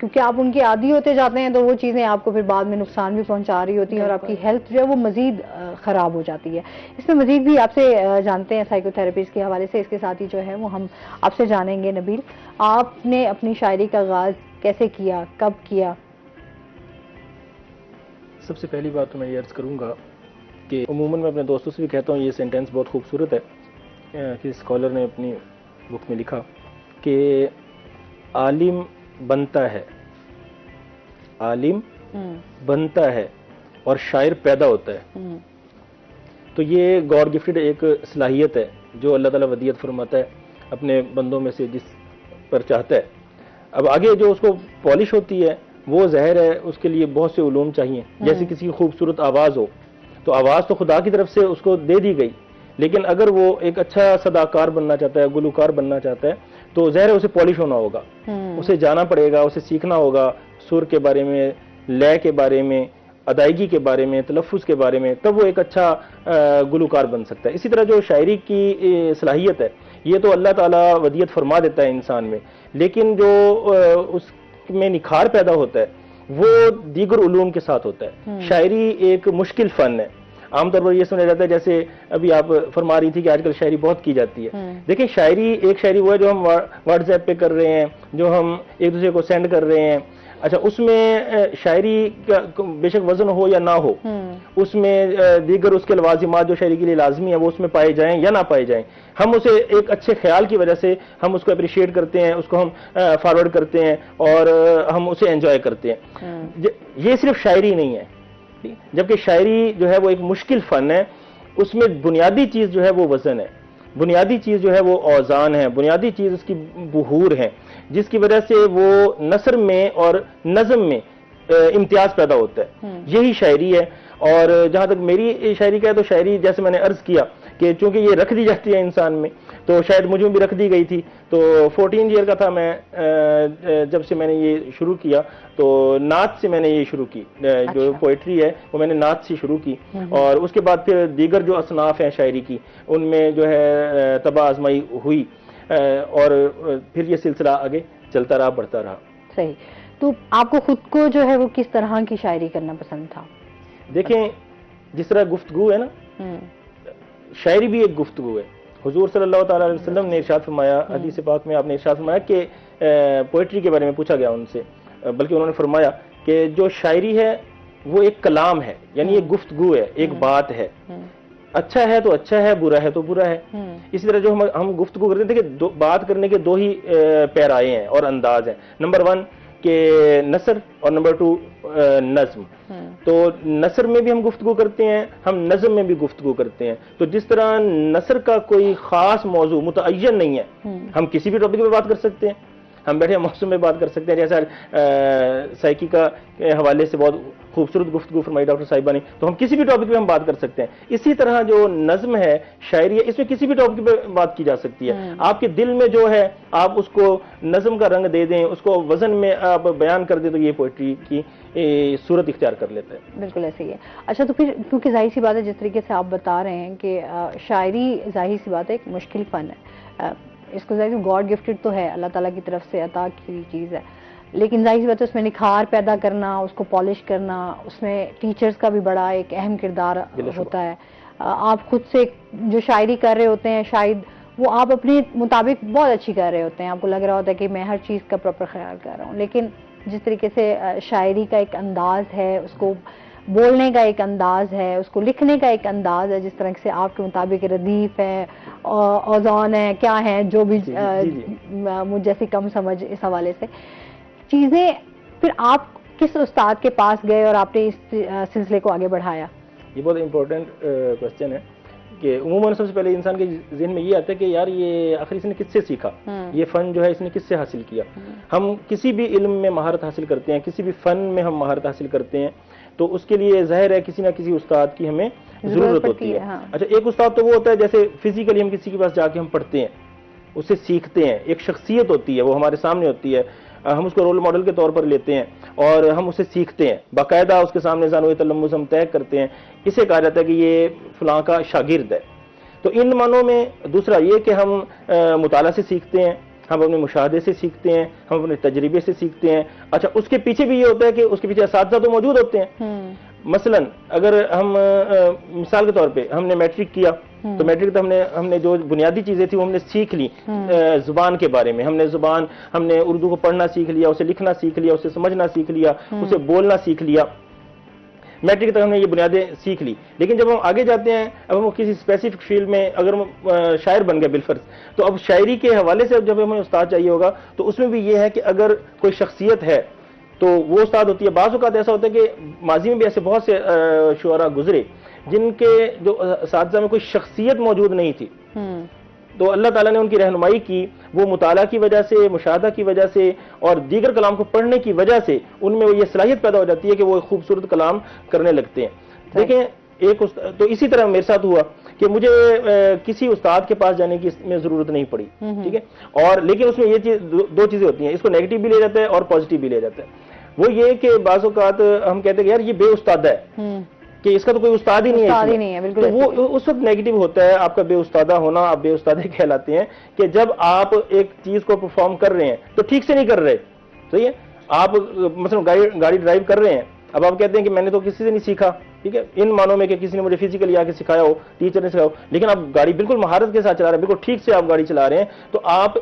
کیونکہ آپ ان کے عادی ہوتے جاتے ہیں تو وہ چیزیں آپ کو پھر بعد میں نقصان بھی پہنچا رہی ہوتی ہیں اور آپ کی ہیلتھ جو ہے وہ مزید خراب ہو جاتی ہے. اس میں مزید بھی آپ سے جانتے ہیں سائیکو تھراپسٹ کے حوالے سے. اس کے ساتھ ہی جو ہے وہ ہم آپ سے جانیں گے نبیل, آپ نے اپنی شاعری کا آغاز کیسے کیا, کب کیا؟ سب سے پہلی بات تو میں یہ عرض کروں گا کہ عموماً میں اپنے دوستوں سے بھی کہتا ہوں, یہ سینٹینس بہت خوبصورت ہے کہ اسکالر نے اپنی بک میں لکھا کہ عالم بنتا ہے, عالم بنتا ہے اور شاعر پیدا ہوتا ہے. تو یہ گاڈ گفٹڈ ایک صلاحیت ہے جو اللہ تعالیٰ ودیعت فرماتا ہے اپنے بندوں میں سے جس پر چاہتا ہے. اب آگے جو اس کو پالش ہوتی ہے وہ ظاہر ہے اس کے لیے بہت سے علوم چاہیے. جیسے کسی کی خوبصورت آواز ہو تو آواز تو خدا کی طرف سے اس کو دے دی گئی, لیکن اگر وہ ایک اچھا صداکار بننا چاہتا ہے, گلوکار بننا چاہتا ہے, تو ظاہر ہے اسے پالش ہونا ہوگا, اسے جانا پڑے گا, اسے سیکھنا ہوگا سر کے بارے میں, لے کے بارے میں, ادائیگی کے بارے میں, تلفظ کے بارے میں, تب وہ ایک اچھا گلوکار بن سکتا ہے. اسی طرح جو شاعری کی صلاحیت ہے یہ تو اللہ تعالیٰ ودیعت فرما دیتا ہے انسان میں, لیکن جو اس میں نکھار پیدا ہوتا ہے وہ دیگر علوم کے ساتھ ہوتا ہے. شاعری ایک مشکل فن ہے. عام طور پر یہ سنا جاتا ہے, جیسے ابھی آپ فرما رہی تھی کہ آج کل شاعری بہت کی جاتی ہے. دیکھیں شاعری ایک شاعری وہ ہے جو ہم واٹس ایپ پہ کر رہے ہیں, جو ہم ایک دوسرے کو سینڈ کر رہے ہیں. اچھا اس میں شاعری کا بے شک وزن ہو یا نہ ہو, اس میں دیگر اس کے لوازمات جو شاعری کے لیے لازمی ہیں وہ اس میں پائے جائیں یا نہ پائے جائیں, ہم اسے ایک اچھے خیال کی وجہ سے ہم اس کو اپریشیٹ کرتے ہیں, اس کو ہم فارورڈ کرتے ہیں اور ہم اسے انجوائے کرتے ہیں. یہ صرف شاعری نہیں ہے, جبکہ شاعری جو ہے وہ ایک مشکل فن ہے. اس میں بنیادی چیز جو ہے وہ وزن ہے, بنیادی چیز جو ہے وہ اوزان ہے, بنیادی چیز اس کی بحور ہے, جس کی وجہ سے وہ نثر میں اور نظم میں امتیاز پیدا ہوتا ہے. یہی شاعری ہے. اور جہاں تک میری شاعری کا ہے تو شاعری جیسے میں نے عرض کیا کہ چونکہ یہ رکھ دی جاتی ہے انسان میں, تو شاید مجھے بھی رکھ دی گئی تھی. تو 14 ایئر کا تھا میں جب سے میں نے یہ شروع کیا, تو نعت سے میں نے یہ شروع کی. جو پوئٹری ہے وہ میں نے نعت سے شروع کی, اور اس کے بعد پھر دیگر جو اصناف ہیں شاعری کی ان میں جو ہے طبع آزمائی ہوئی, اور پھر یہ سلسلہ آگے چلتا رہا, بڑھتا رہا. صحیح. تو آپ کو خود کو جو ہے وہ کس طرح کی شاعری کرنا پسند تھا؟ دیکھیں جس طرح گفتگو ہے نا, شاعری بھی ایک گفتگو ہے. حضور صلی اللہ تعالیٰ علیہ وسلم نے ارشاد فرمایا, حدیث پاک میں آپ نے ارشاد فرمایا کہ پوئٹری کے بارے میں پوچھا گیا ان سے, بلکہ انہوں نے فرمایا کہ جو شاعری ہے وہ ایک کلام ہے, یعنی ایک گفتگو ہے, ایک بات ہے. اچھا ہے تو اچھا ہے, برا ہے تو برا ہے. اسی طرح جو ہم گفتگو کرتے ہیں, دیکھیں بات کرنے کے دو ہی پیرائے ہیں اور انداز ہیں. نمبر 1 کہ نثر, اور نمبر 2 نظم. تو نثر میں بھی ہم گفتگو کرتے ہیں, ہم نظم میں بھی گفتگو کرتے ہیں. تو جس طرح نثر کا کوئی خاص موضوع متعین نہیں ہے, ہم کسی بھی ٹاپک پہ بات کر سکتے ہیں, ہم بیٹھے موسم میں بات کر سکتے ہیں. جیسا سائیکی کا حوالے سے بہت خوبصورت گفتگو فرمائی ڈاکٹر صاحبہ نے, تو ہم کسی بھی ٹاپک پہ ہم بات کر سکتے ہیں. اسی طرح جو نظم ہے, شاعری ہے, اس میں کسی بھی ٹاپک پہ بات کی جا سکتی ہے. آپ کے دل میں جو ہے آپ اس کو نظم کا رنگ دے دیں, اس کو وزن میں آپ بیان کر دیں, تو یہ پوئٹری کی صورت اختیار کر لیتا ہے. بالکل ایسے ہی ہے. اچھا تو پھر کیونکہ ظاہر سی بات ہے, جس طریقے سے آپ بتا رہے ہیں کہ شاعری ظاہر سی بات ہے ایک مشکل فن ہے, اس کو ظاہر گاڈ گفٹڈ تو ہے, اللہ تعالیٰ کی طرف سے عطا کی چیز ہے, لیکن ظاہر سی بات ہے اس میں نکھار پیدا کرنا, اس کو پالش کرنا, اس میں ٹیچرز کا بھی بڑا ایک اہم کردار ہوتا ہے. آپ خود سے جو شاعری کر رہے ہوتے ہیں شاید وہ آپ اپنے مطابق بہت اچھی کر رہے ہوتے ہیں, آپ کو لگ رہا ہوتا ہے کہ میں ہر چیز کا پراپر خیال کر رہا ہوں, لیکن جس طریقے سے شاعری کا ایک انداز ہے, اس کو بولنے کا ایک انداز ہے, اس کو لکھنے کا ایک انداز ہے, جس طرح سے آپ کے مطابق ردیف ہے, اوزان ہے, کیا ہے, جو بھی مجھ جیسی کم سمجھ اس حوالے سے چیزیں. پھر آپ کس استاد کے پاس گئے اور آپ نے اس سلسلے کو آگے بڑھایا؟ یہ بہت امپورٹنٹ کوشچن ہے کہ عموماً سب سے پہلے انسان کے ذہن میں یہ آتا ہے کہ یار یہ آخر اس نے کس سے سیکھا, یہ فن جو ہے اس نے کس سے حاصل کیا. ہم کسی بھی علم میں مہارت حاصل کرتے ہیں, کسی بھی فن میں ہم مہارت حاصل کرتے ہیں, تو اس کے لیے ظاہر ہے کسی نہ کسی استاد کی ہمیں ضرورت ہوتی ہے. اچھا ایک استاد تو وہ ہوتا ہے جیسے فزیکلی ہم کسی کے پاس جا کے ہم پڑھتے ہیں, اسے سیکھتے ہیں, ایک شخصیت ہوتی ہے وہ ہمارے سامنے ہوتی ہے, ہم اس کو رول ماڈل کے طور پر لیتے ہیں اور ہم اسے سیکھتے ہیں, باقاعدہ اس کے سامنے زانوئے تلمذ ہم طے کرتے ہیں, اسے کہا جاتا ہے کہ یہ فلاں کا شاگرد ہے. تو ان معنوں میں دوسرا یہ کہ ہم مطالعہ سے سیکھتے ہیں, ہم اپنے مشاہدے سے سیکھتے ہیں, ہم اپنے تجربے سے سیکھتے ہیں. اچھا اس کے پیچھے بھی یہ ہوتا ہے کہ اس کے پیچھے اساتذہ تو موجود ہوتے ہیں. مثلاً اگر ہم مثال کے طور پہ ہم نے میٹرک کیا تو میٹرک تو ہم نے جو بنیادی چیزیں تھیں وہ ہم نے سیکھ لی. زبان کے بارے میں ہم نے اردو کو پڑھنا سیکھ لیا, اسے لکھنا سیکھ لیا, اسے سمجھنا سیکھ لیا, اسے بولنا سیکھ لیا. میٹرک تک ہم نے یہ بنیادیں سیکھ لی. لیکن جب ہم آگے جاتے ہیں, اب ہم کسی اسپیسیفک فیلڈ میں اگر ہم شاعر بن گئے بالفرض, تو اب شاعری کے حوالے سے جب ہمیں استاد چاہیے ہوگا تو اس میں بھی یہ ہے کہ اگر کوئی شخصیت ہے تو وہ استاد ہوتی ہے. بعض اوقات ایسا ہوتا ہے کہ ماضی میں بھی ایسے بہت سے شعراء گزرے جن کے جو اساتذہ میں کوئی شخصیت موجود نہیں تھی, تو اللہ تعالیٰ نے ان کی رہنمائی کی. وہ مطالعہ کی وجہ سے, مشاہدہ کی وجہ سے اور دیگر کلام کو پڑھنے کی وجہ سے ان میں یہ صلاحیت پیدا ہو جاتی ہے کہ وہ ایک خوبصورت کلام کرنے لگتے ہیں. دیکھیں تو اسی طرح میرے ساتھ ہوا کہ مجھے کسی استاد کے پاس جانے کی اس میں ضرورت نہیں پڑی, ٹھیک ہے. اور لیکن اس میں یہ چیز دو چیزیں ہوتی ہیں, اس کو نیگیٹو بھی لے جاتا ہے اور پازیٹیو بھی لے جاتا ہے. وہ یہ کہ بعض اوقات ہم کہتے ہیں کہ یار یہ بے استادہ ہے, کہ اس کا تو کوئی استاد ہی نہیں ہے, تو وہ اس وقت نیگیٹو ہوتا ہے آپ کا بے استادہ ہونا. آپ بے استادہ کہلاتے ہیں کہ جب آپ ایک چیز کو پرفارم کر رہے ہیں تو ٹھیک سے نہیں کر رہے, صحیح ہے. آپ مثلا گاڑی ڈرائیو کر رہے ہیں, اب آپ کہتے ہیں کہ میں نے تو کسی سے نہیں سیکھا, ٹھیک ہے, ان معنوں میں کہ کسی نے مجھے فزیکلی آ کے سکھایا ہو, ٹیچر نے سکھایا ہو, لیکن آپ گاڑی بالکل مہارت کے ساتھ چلا رہے ہیں, بالکل ٹھیک سے آپ گاڑی چلا رہے ہیں, تو آپ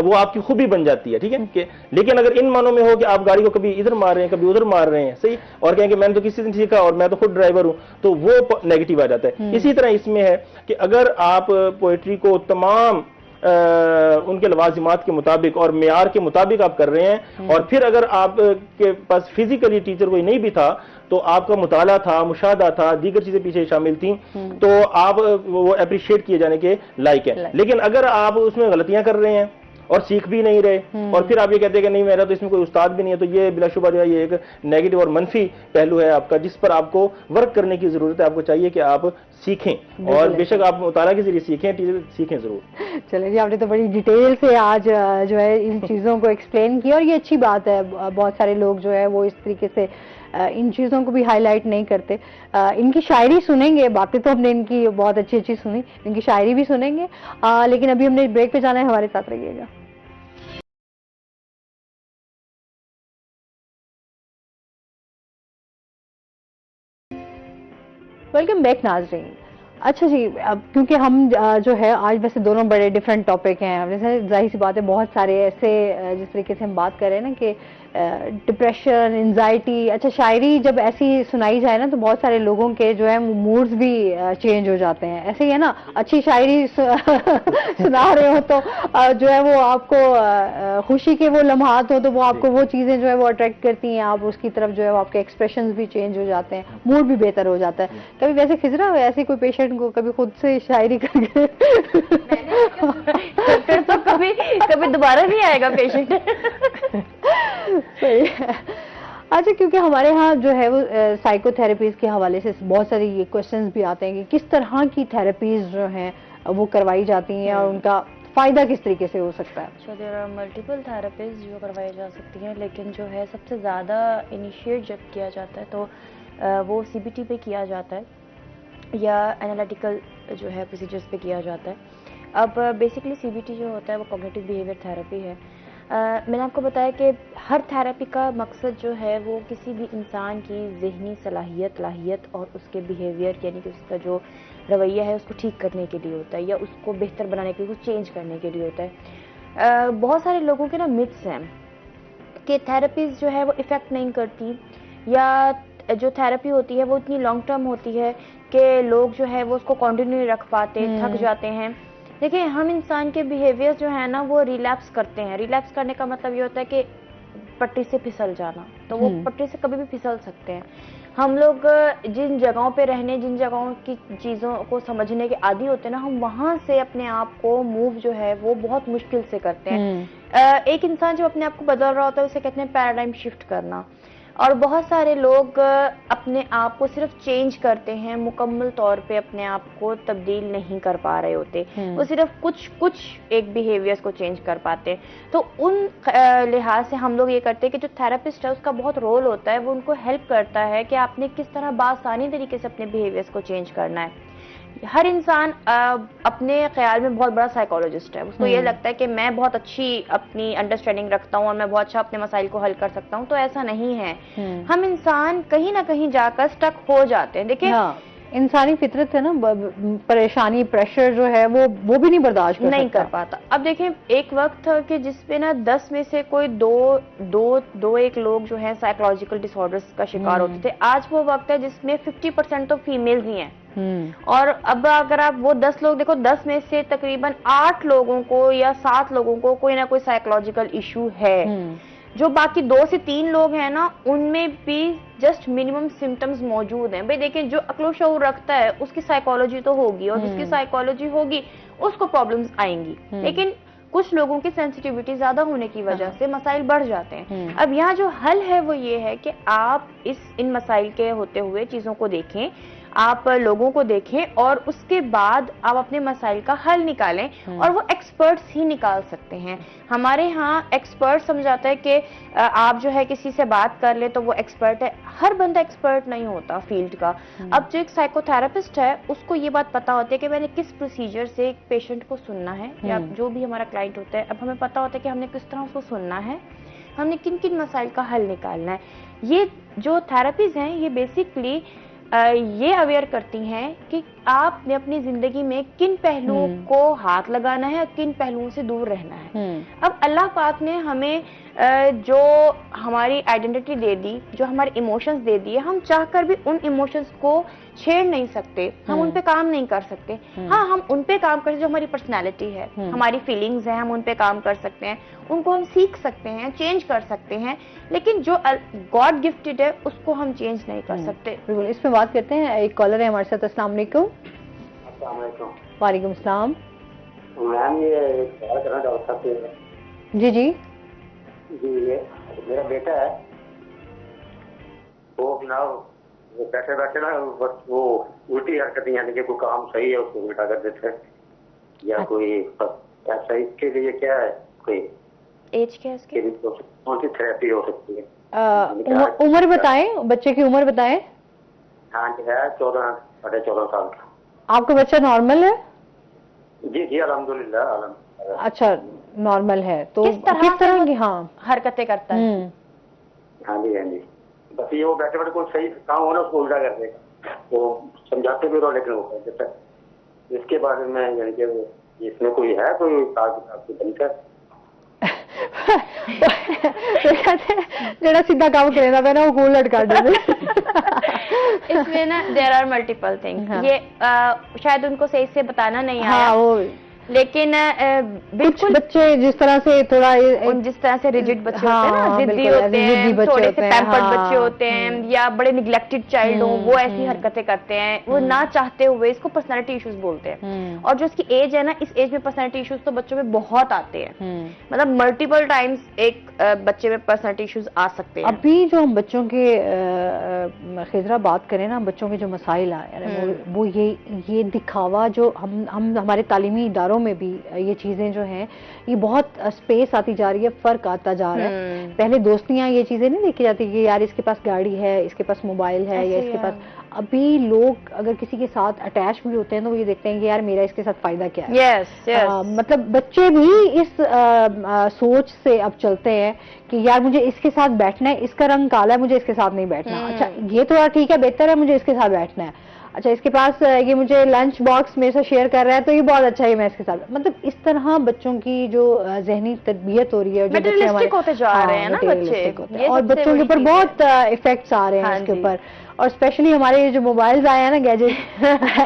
وہ آپ کی خوبی بن جاتی ہے, ٹھیک ہے. لیکن اگر ان معنوں میں ہو کہ آپ گاڑی کو کبھی ادھر مار رہے ہیں کبھی ادھر مار رہے ہیں, صحیح, اور کہیں کہ میں نے تو کسی سے نہیں سیکھا اور میں تو خود ڈرائیور ہوں, تو وہ نیگیٹو آ جاتا ہے. اسی طرح اس میں ہے کہ اگر آپ پوئٹری کو تمام ان کے لوازمات کے مطابق اور معیار کے مطابق آپ کر رہے ہیں, اور پھر اگر آپ کے پاس فزیکلی ٹیچر کوئی نہیں بھی تھا تو آپ کا مطالعہ تھا, مشاہدہ تھا, دیگر چیزیں پیچھے شامل تھیں, تو آپ وہ اپریشیٹ کیے جانے کے لائق ہیں. لیکن اگر آپ اس میں غلطیاں کر رہے ہیں اور سیکھ بھی نہیں رہے, اور پھر آپ یہ کہتے ہیں کہ نہیں میرا تو اس میں کوئی استاد بھی نہیں ہے, تو یہ بلا شبہ جو ہے یہ ایک نیگیٹو اور منفی پہلو ہے آپ کا, جس پر آپ کو ورک کرنے کی ضرورت ہے. آپ کو چاہیے کہ آپ سیکھیں, اور بے شک آپ مطالعہ کے ذریعے سیکھیں, ٹیچر سیکھیں ضرور. چلیں جی, آپ نے تو بڑی ڈیٹیل سے آج جو ہے ان چیزوں کو ایکسپلین کیا, اور یہ اچھی بات ہے. بہت سارے لوگ جو ہے وہ اس طریقے سے ان چیزوں کو بھی ہائی لائٹ نہیں کرتے. ان کی شاعری سنیں گے, باتیں تو ہم نے ان کی بہت اچھی اچھی سنی, ان کی شاعری بھی سنیں گے, لیکن ابھی ہم نے بریک پہ جانا ہے, ہمارے ساتھ رہیے گا. ویلکم بیک ناظرین. اچھا جی, اب کیونکہ ہم جو ہے آج ویسے دونوں بڑے ڈفرینٹ ٹاپک ہیں, ظاہر سی بات ہے بہت سارے ایسے جس طریقے سے ہم بات کر رہے ہیں نا کہ ڈپریشن, انزائٹی. اچھا شاعری جب ایسی سنائی جائے نا تو بہت سارے لوگوں کے جو ہے موڈز بھی چینج ہو جاتے ہیں. ایسے ہی ہے نا, اچھی شاعری سنا رہے ہو تو جو ہے وہ آپ کو خوشی کے وہ لمحات ہو تو وہ آپ کو وہ چیزیں جو ہے وہ اٹریکٹ کرتی ہیں, آپ اس کی طرف جو ہے آپ کے ایکسپریشنز بھی چینج ہو جاتے ہیں, موڈ بھی بہتر ہو جاتا ہے. کبھی ویسے خزرا ہو ایسے کوئی پیشنٹ کو کبھی خود سے شاعری کر کے پھر تو کبھی دوبارہ نہیں آئے گا پیشنٹ. صحیح ہے. اچھا, کیونکہ ہمارے ہاں جو ہے وہ سائیکو تھراپیز کے حوالے سے بہت سارے یہ کوشچنز بھی آتے ہیں کہ کس طرح کی تھراپیز جو ہیں وہ کروائی جاتی ہیں اور ان کا فائدہ کس طریقے سے ہو سکتا ہے. So there are multiple therapies جو کروائی جا سکتی ہیں, لیکن جو ہے سب سے زیادہ انیشیٹ جب کیا جاتا ہے تو وہ سی بی ٹی پہ کیا جاتا ہے یا انالیٹیکل جو ہے پروسیجرز پہ کیا جاتا ہے. اب بیسکلی سی بی ٹی جو ہوتا ہے وہ کوگنیٹو بیہیویئر تھراپی ہے. میں نے آپ کو بتایا کہ ہر تھراپی کا مقصد جو ہے وہ کسی بھی انسان کی ذہنی صلاحیت اور اس کے بیہیویئر یعنی کہ اس کا جو رویہ ہے اس کو ٹھیک کرنے کے لیے ہوتا ہے, یا اس کو بہتر بنانے کے لیے, اس کو چینج کرنے کے لیے ہوتا ہے. بہت سارے لوگوں کے نا متس ہیں کہ تھراپیز جو ہے وہ افیکٹ نہیں کرتی, یا جو تھراپی ہوتی ہے وہ اتنی لانگ ٹرم ہوتی ہے کہ لوگ جو ہے وہ اس کو کنٹینیو نہیں رکھ پاتے, تھک جاتے ہیں. دیکھیں, ہم انسان کے بیہیویئر جو ہے نا وہ ریلیپس کرتے ہیں. ریلیپس کرنے کا مطلب یہ ہوتا ہے کہ پٹی سے پھسل جانا, تو وہ پٹی سے کبھی بھی پھسل سکتے ہیں. ہم لوگ جن جگہوں پہ رہنے, جن جگہوں کی چیزوں کو سمجھنے کے عادی ہوتے ہیں نا, ہم وہاں سے اپنے آپ کو موو جو ہے وہ بہت مشکل سے کرتے ہیں. ایک انسان جب اپنے آپ کو بدل رہا ہوتا ہے اسے کہتے ہیں پیراڈائم شفٹ کرنا. اور بہت سارے لوگ اپنے آپ کو صرف چینج کرتے ہیں, مکمل طور پہ اپنے آپ کو تبدیل نہیں کر پا رہے ہوتے, وہ صرف کچھ ایک بیہیویئرز کو چینج کر پاتے. تو ان لحاظ سے ہم لوگ یہ کرتے ہیں کہ جو تھراپسٹ ہے اس کا بہت رول ہوتا ہے, وہ ان کو ہیلپ کرتا ہے کہ آپ نے کس طرح بآسانی طریقے سے اپنے بیہیویئرز کو چینج کرنا ہے. ہر انسان اپنے خیال میں بہت بڑا سائیکولوجسٹ ہے. اس کو یہ لگتا ہے کہ میں بہت اچھی اپنی انڈرسٹینڈنگ رکھتا ہوں اور میں بہت اچھا اپنے مسائل کو حل کر سکتا ہوں. تو ایسا نہیں ہے. ہم انسان کہیں نہ کہیں جا کر سٹک ہو جاتے ہیں. دیکھیں انسانی فطرت ہے نا، پریشانی، پریشر جو ہے وہ بھی نہیں برداشت نہیں کر پاتا. اب دیکھیں ایک وقت تھا کہ جس پہ نا 10 میں سے کوئی دو ایک لوگ جو ہیں سائیکولوجیکل ڈس آرڈرز کا شکار ہوتے تھے. آج وہ وقت ہے جس میں 50% تو فیمیلز ہی ہیں. اور اب اگر آپ وہ 10 لوگ دیکھو، 10 میں سے تقریباً 8 لوگوں کو یا 7 لوگوں کو کوئی نہ کوئی سائیکولوجیکل ایشو ہے. جو باقی 2 سے 3 لوگ ہیں نا، ان میں بھی جسٹ منیمم سمٹمز موجود ہیں. بھئی دیکھیں جو عقل و شعور رکھتا ہے اس کی سائیکولوجی تو ہوگی، اور جس کی سائیکولوجی ہوگی اس کو پرابلمز آئیں گی. لیکن کچھ لوگوں کی سینسٹیوٹی زیادہ ہونے کی وجہ سے مسائل بڑھ جاتے ہیں. اب یہاں جو حل ہے وہ یہ ہے کہ آپ ان مسائل کے ہوتے ہوئے چیزوں کو دیکھیں، آپ لوگوں کو دیکھیں، اور اس کے بعد آپ اپنے مسائل کا حل نکالیں. اور وہ ایکسپرٹس ہی نکال سکتے ہیں. ہمارے ہاں ایکسپرٹ سمجھاتا ہے کہ آپ جو ہے کسی سے بات کر لیں تو وہ ایکسپرٹ ہے. ہر بندہ ایکسپرٹ نہیں ہوتا فیلڈ کا. اب جو ایک سائیکو تھراپسٹ ہے اس کو یہ بات پتا ہوتی ہے کہ میں نے کس پروسیجر سے ایک پیشنٹ کو سننا ہے، یا جو بھی ہمارا کلائنٹ ہوتا ہے. اب ہمیں پتا ہوتا ہے کہ ہم نے کس طرح اس کو سننا ہے، ہم نے کن کن مسائل کا حل نکالنا ہے. یہ جو تھراپیز ہیں یہ بیسکلی یہ اویئر کرتی ہیں کہ آپ نے اپنی زندگی میں کن پہلوؤں کو ہاتھ لگانا ہے اور کن پہلوؤں سے دور رہنا ہے. اب اللہ پاک نے ہمیں جو ہماری آئیڈینٹی دے دی، جو ہمارے ایموشنز دے دیے، ہم چاہ کر بھی ان ایموشنز کو چھیڑ نہیں سکتے، ہم ان پہ کام نہیں کر سکتے. ہاں ہم ان پہ کام کر سکتے جو ہماری پرسنالٹی ہے، ہماری فیلنگز ہیں، ہم ان پہ کام کر سکتے ہیں، ان کو ہم سیکھ سکتے ہیں، چینج کر سکتے ہیں. لیکن جو گاڈ گفٹڈ ہے اس کو ہم چینج نہیں کر سکتے. بالکل. اس پہ بات کرتے ہیں. ایک کالر ہے ہمارے ساتھ. السلام علیکم. السلام علیکم. وعلیکم السلام. میم یہ سوال کرنا ڈاکٹر صاحب سے. جی جی یہ میرا بیٹا ہے، وہ نا بیٹھے بیٹھے نا بس وہ الٹی حرکتیں، یعنی کہ کوئی کام صحیح ہے اس کو الٹا کر دیتے ہیں، یا کوئی ایسا. اس کے لیے کیا ہے، کوئی ایج کیا ہے اس کی؟ کون سی تھراپی ہو سکتی ہے؟ عمر بتائیں، بچے کی عمر بتائیں. ہاں جی ہے 14 سال کا. آپ کا بچہ نارمل ہے؟ جی جی الحمدللہ. اچھا نارمل ہے تو کس طرح کی حرکتیں کرتا ہے؟ ہاں جی ہاں جی. بس یہ وہ بیٹھے بیٹھے کوئی صحیح کام ہو نا اس کو الٹا کر دے گا. وہ سمجھاتے بھی رہو لیکن وہ کر دیتا ہے. اس کے بارے میں یعنی کہ اس میں کوئی ہے کوئی آپ کو بنتا ہے جڑا سیدھا کام کرے نا وہ گول لٹکا دے. اس میں نا دیر آر ملٹیپل تھنگ. یہ شاید ان کو صحیح سے بتانا نہیں آیا، لیکن بالکل بچے جس طرح سے تھوڑا جس طرح سے ریجڈ بچے ہوتے ہیں نا، ضدی ہوتے ہیں، تھوڑے سے پیمپرڈ بچے ہوتے ہیں، یا بڑے نیگلیکٹڈ چائلڈ ہوں، وہ ایسی حرکتیں کرتے ہیں. وہ نہ چاہتے ہوئے، اس کو پرسنالٹی ایشوز بولتے ہیں. اور جو اس کی ایج ہے نا، اس ایج میں پرسنالٹی ایشوز تو بچوں میں بہت آتے ہیں. مطلب ملٹیپل ٹائمز ایک بچے میں پرسنالٹی ایشوز آ سکتے ہیں. ابھی جو ہم بچوں کے خضرہ بات کریں نا، بچوں کے جو مسائل ہیں وہ یہ دکھاوا جو ہم ہمارے تعلیمی اداروں میں بھی یہ چیزیں جو ہیں یہ بہت اسپیس آتی جا رہی ہے، فرق آتا جا رہا ہے. پہلے دوستیاں یہ چیزیں نہیں دیکھی جاتی کہ یار اس کے پاس گاڑی ہے، اس کے پاس موبائل ہے، یا اس کے پاس. ابھی لوگ اگر کسی کے ساتھ اٹیچ بھی ہوتے ہیں تو وہ یہ دیکھتے ہیں کہ یار میرا اس کے ساتھ فائدہ کیا ہے. مطلب بچے بھی اس سوچ سے اب چلتے ہیں کہ یار مجھے اس کے ساتھ بیٹھنا ہے، اس کا رنگ کالا ہے، مجھے اس کے ساتھ نہیں بیٹھنا. اچھا یہ تو ٹھیک ہے، بہتر ہے، مجھے اس کے ساتھ بیٹھنا ہے. اچھا اس کے پاس یہ مجھے لنچ باکس میرے سے شیئر کر رہا ہے تو یہ بہت اچھا ہے، میں اس کے ساتھ. مطلب اس طرح بچوں کی جو ذہنی تربیت ہو رہی ہے، میٹریلسٹک ہوتے جا رہے ہیں نا بچے، اور بچوں کے اوپر بہت افیکٹس آ رہے ہیں اس کے اوپر. اور اسپیشلی ہمارے جو موبائلز آئے ہیں نا، گیجٹ،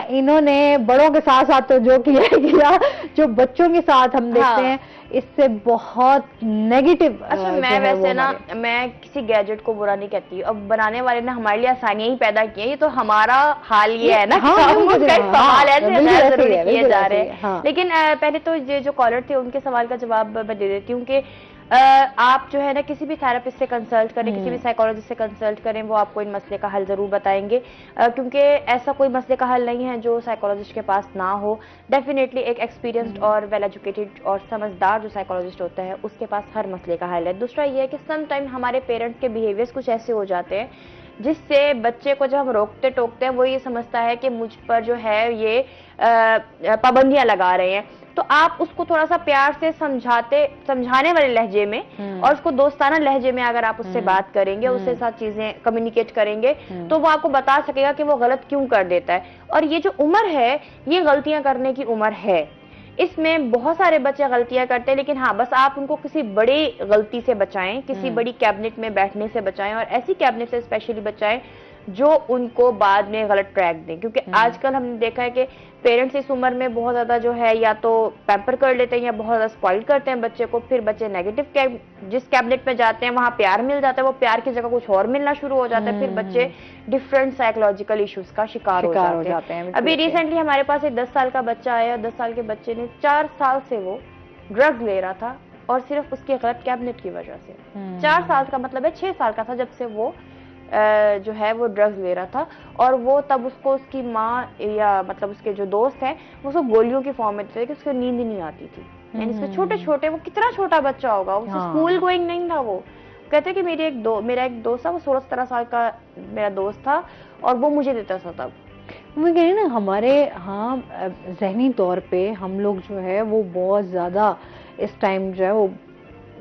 انہوں نے بڑوں کے ساتھ ساتھ تو جو کیا جو بچوں کے ساتھ ہم دیکھتے ہیں اس سے بہت نیگیٹو. اچھا میں ویسے نا میں کسی گیجٹ کو برا نہیں کہتی. اب بنانے والے نے ہمارے لیے آسانیاں ہی پیدا کی ہیں، یہ تو ہمارا حال یہ ہے نا، ہم اس کا استعمال ایسے ضروری کیے جا رہے ہیں. لیکن پہلے تو یہ جو کالر تھے ان کے سوال کا جواب میں دے دیتی ہوں کہ آپ جو ہے نا کسی بھی تھراپسٹ سے کنسلٹ کریں، کسی بھی سائیکالوجسٹ سے کنسلٹ کریں، وہ آپ کو ان مسئلے کا حل ضرور بتائیں گے. کیونکہ ایسا کوئی مسئلے کا حل نہیں ہے جو سائیکالوجسٹ کے پاس نہ ہو. ڈیفینیٹلی ایک ایکسپیرینسڈ اور ویل ایجوکیٹڈ اور سمجھدار جو سائیکالوجسٹ ہوتا ہے اس کے پاس ہر مسئلے کا حل ہے. دوسرا یہ ہے کہ سم ٹائم ہمارے پیرنٹس کے بیہیویئرس کچھ ایسے ہو جاتے ہیں جس سے بچے کو جب ہم روکتے ٹوکتے ہیں وہ یہ سمجھتا ہے کہ مجھ پر جو ہے یہ پابندیاں لگا رہے ہیں. تو آپ اس کو تھوڑا سا پیار سے سمجھانے والے لہجے میں اور اس کو دوستانہ لہجے میں اگر آپ اس سے بات کریں گے, اس کے ساتھ چیزیں کمیونیکیٹ کریں گے, تو وہ آپ کو بتا سکے گا کہ وہ غلط کیوں کر دیتا ہے. اور یہ جو عمر ہے یہ غلطیاں کرنے کی عمر ہے. اس میں بہت سارے بچے غلطیاں کرتے ہیں, لیکن ہاں بس آپ ان کو کسی بڑی غلطی سے بچائیں, کسی بڑی کیبنٹ میں بیٹھنے سے بچائیں, اور ایسی کیبنٹ سے اسپیشلی بچائیں جو ان کو بعد میں غلط ٹریک دیں. کیونکہ آج کل ہم نے دیکھا ہے کہ پیرنٹس اس عمر میں بہت زیادہ جو ہے یا تو پیمپر کر لیتے ہیں یا بہت زیادہ اسپوائل کرتے ہیں بچے کو. پھر بچے نیگیٹو جس کیبنٹ میں جاتے ہیں وہاں پیار مل جاتا ہے, وہ پیار کی جگہ کچھ اور ملنا شروع ہو جاتا ہے. پھر بچے ڈفرینٹ سائیکولوجیکل ایشوز کا شکار ہو جاتے ہیں. ابھی ریسنٹلی ہمارے پاس ایک 10 سال کا بچہ آیا, اور 10 سال کے بچے نے 4 سال سے وہ ڈرگ لے رہا تھا, اور صرف اس کی غلط کیبنٹ کی وجہ سے. 4 سال کا مطلب ہے 6 سال کا تھا جب سے وہ جو ہے وہ ڈرگز لے رہا تھا, اور وہ تب اس کو اس کی ماں یا مطلب اس کے جو دوست ہیں وہ اس کو گولیوں کی فارم میں دیتے کہ اس کو نیند نہیں آتی تھی. یعنی اس کے چھوٹے چھوٹے, وہ کتنا چھوٹا بچہ ہوگا, وہ اسکول گوئنگ نہیں تھا. وہ کہتے کہ میرا ایک دوست تھا, وہ 16-17 سال کا میرا دوست تھا, اور وہ مجھے دیتا تھا. تب وہ کہہ رہے ہیں نا ہمارے ہاں ذہنی طور پہ ہم لوگ جو ہے وہ بہت زیادہ اس ٹائم جو ہے وہ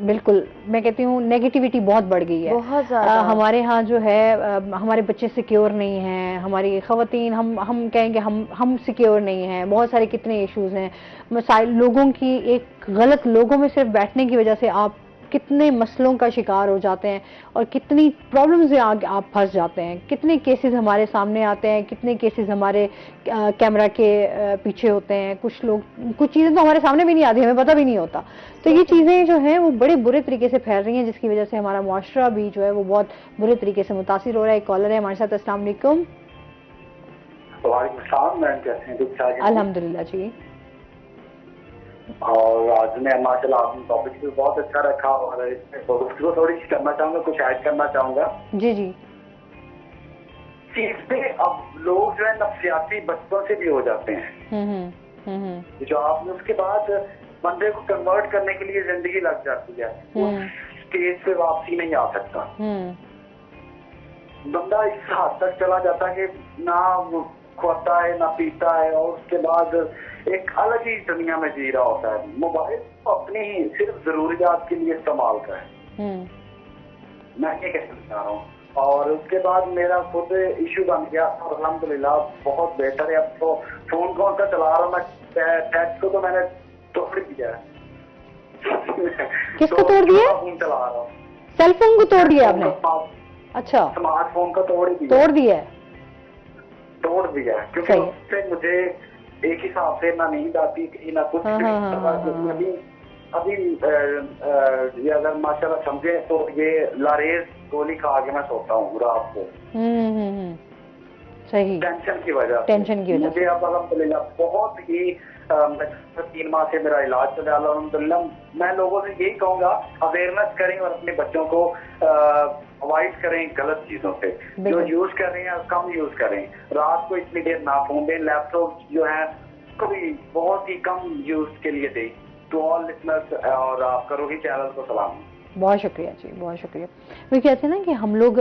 بالکل میں کہتی ہوں نیگیٹیوٹی بہت بڑھ گئی ہے بہت زیادہ. ہمارے ہاں جو ہے ہمارے بچے سیکیور نہیں ہیں, ہماری خواتین ہم کہیں گے ہم سیکیور نہیں ہیں, بہت سارے کتنے ایشوز ہیں. مسائل لوگوں کی ایک غلط لوگوں میں صرف بیٹھنے کی وجہ سے آپ کتنے مسئلوں کا شکار ہو جاتے ہیں, اور کتنی پرابلمز میں آپ پھنس جاتے ہیں. کتنے کیسز ہمارے سامنے آتے ہیں, کتنے کیسز ہمارے کیمرہ کے پیچھے ہوتے ہیں. کچھ چیزیں تو ہمارے سامنے بھی نہیں آتی, ہمیں پتہ بھی نہیں ہوتا. تو یہ چیزیں جو ہیں وہ بڑے برے طریقے سے پھیل رہی ہیں, جس کی وجہ سے ہمارا معاشرہ بھی جو ہے وہ بہت برے طریقے سے متاثر ہو رہا ہے. ایک کالر ہے ہمارے ساتھ. السلام علیکم. وعلیکم السلام. میم کیسے ہیں؟ الحمدللہ جی. اور آج میں ماشاء اللہ آپ نے ٹاپک بھی بہت اچھا رکھا, اور اس میں گفتگو تھوڑی سی کرنا چاہوں گا, کچھ ایڈ کرنا چاہوں گا. جی جی. اس پہ اب لوگ جو ہے نفسیاتی بچوں سے بھی ہو جاتے ہیں, جو آپ نے اس کے بعد بندے کو کنورٹ کرنے کے لیے زندگی لگ جاتی ہے, اس اسٹیج پہ واپسی نہیں آ سکتا. بندہ اس حد تک چلا جاتا ہے کہ نہ وہ کھاتا ہے نہ پیتا ہے, اور اس کے بعد ایک الگ ہی دنیا میں جی رہا ہوتا ہے. موبائل کو اپنی ہی صرف ضروریات کے لیے استعمال کرے, میں یہ کہنا چاہ رہا ہوں. اور اس کے بعد میرا خود ایشو بن گیا, اور الحمدللہ بہت بہتر ہے. اب تو فون کون سا چلا رہا ہوں میں, ٹیکس کو تو میں نے توڑ دیا ہے. کس کو توڑ دیا؟ فون چلا رہا ہوں. سیل فون کو توڑ دیا آپ نے؟ اچھا, اسمارٹ فون کو توڑ دیا ہے, کیونکہ اس سے مجھے ایک حساب سے نہ نیند آتی تھی نہ کچھ. ابھی اگر ماشاء اللہ سمجھے تو یہ لاریز گولی کھا کے میں سوتا ہوں رات کو, صحیح, ٹینشن کی وجہ مجھے. اب الحمدللہ بہت ہی 3 ماہ سے میرا علاج چل رہا ہے الحمدللہ. میں لوگوں سے یہی کہوں گا اویئرنیس کریں اور اپنے بچوں کو اوائڈ کریں غلط چیزوں سے. جو یوز کر رہے ہیں کم یوز کریں, رات کو اتنی دیر نہ فون دیں. لیپ ٹاپ جو ہے کو بھی بہت ہی کم یوز کے لیے دیں. ٹو آل لسنرز اور آپ کا روہی چینل کو سلام. بہت شکریہ جی, بہت شکریہ. وہ کہتے ہیں نا کہ ہم لوگ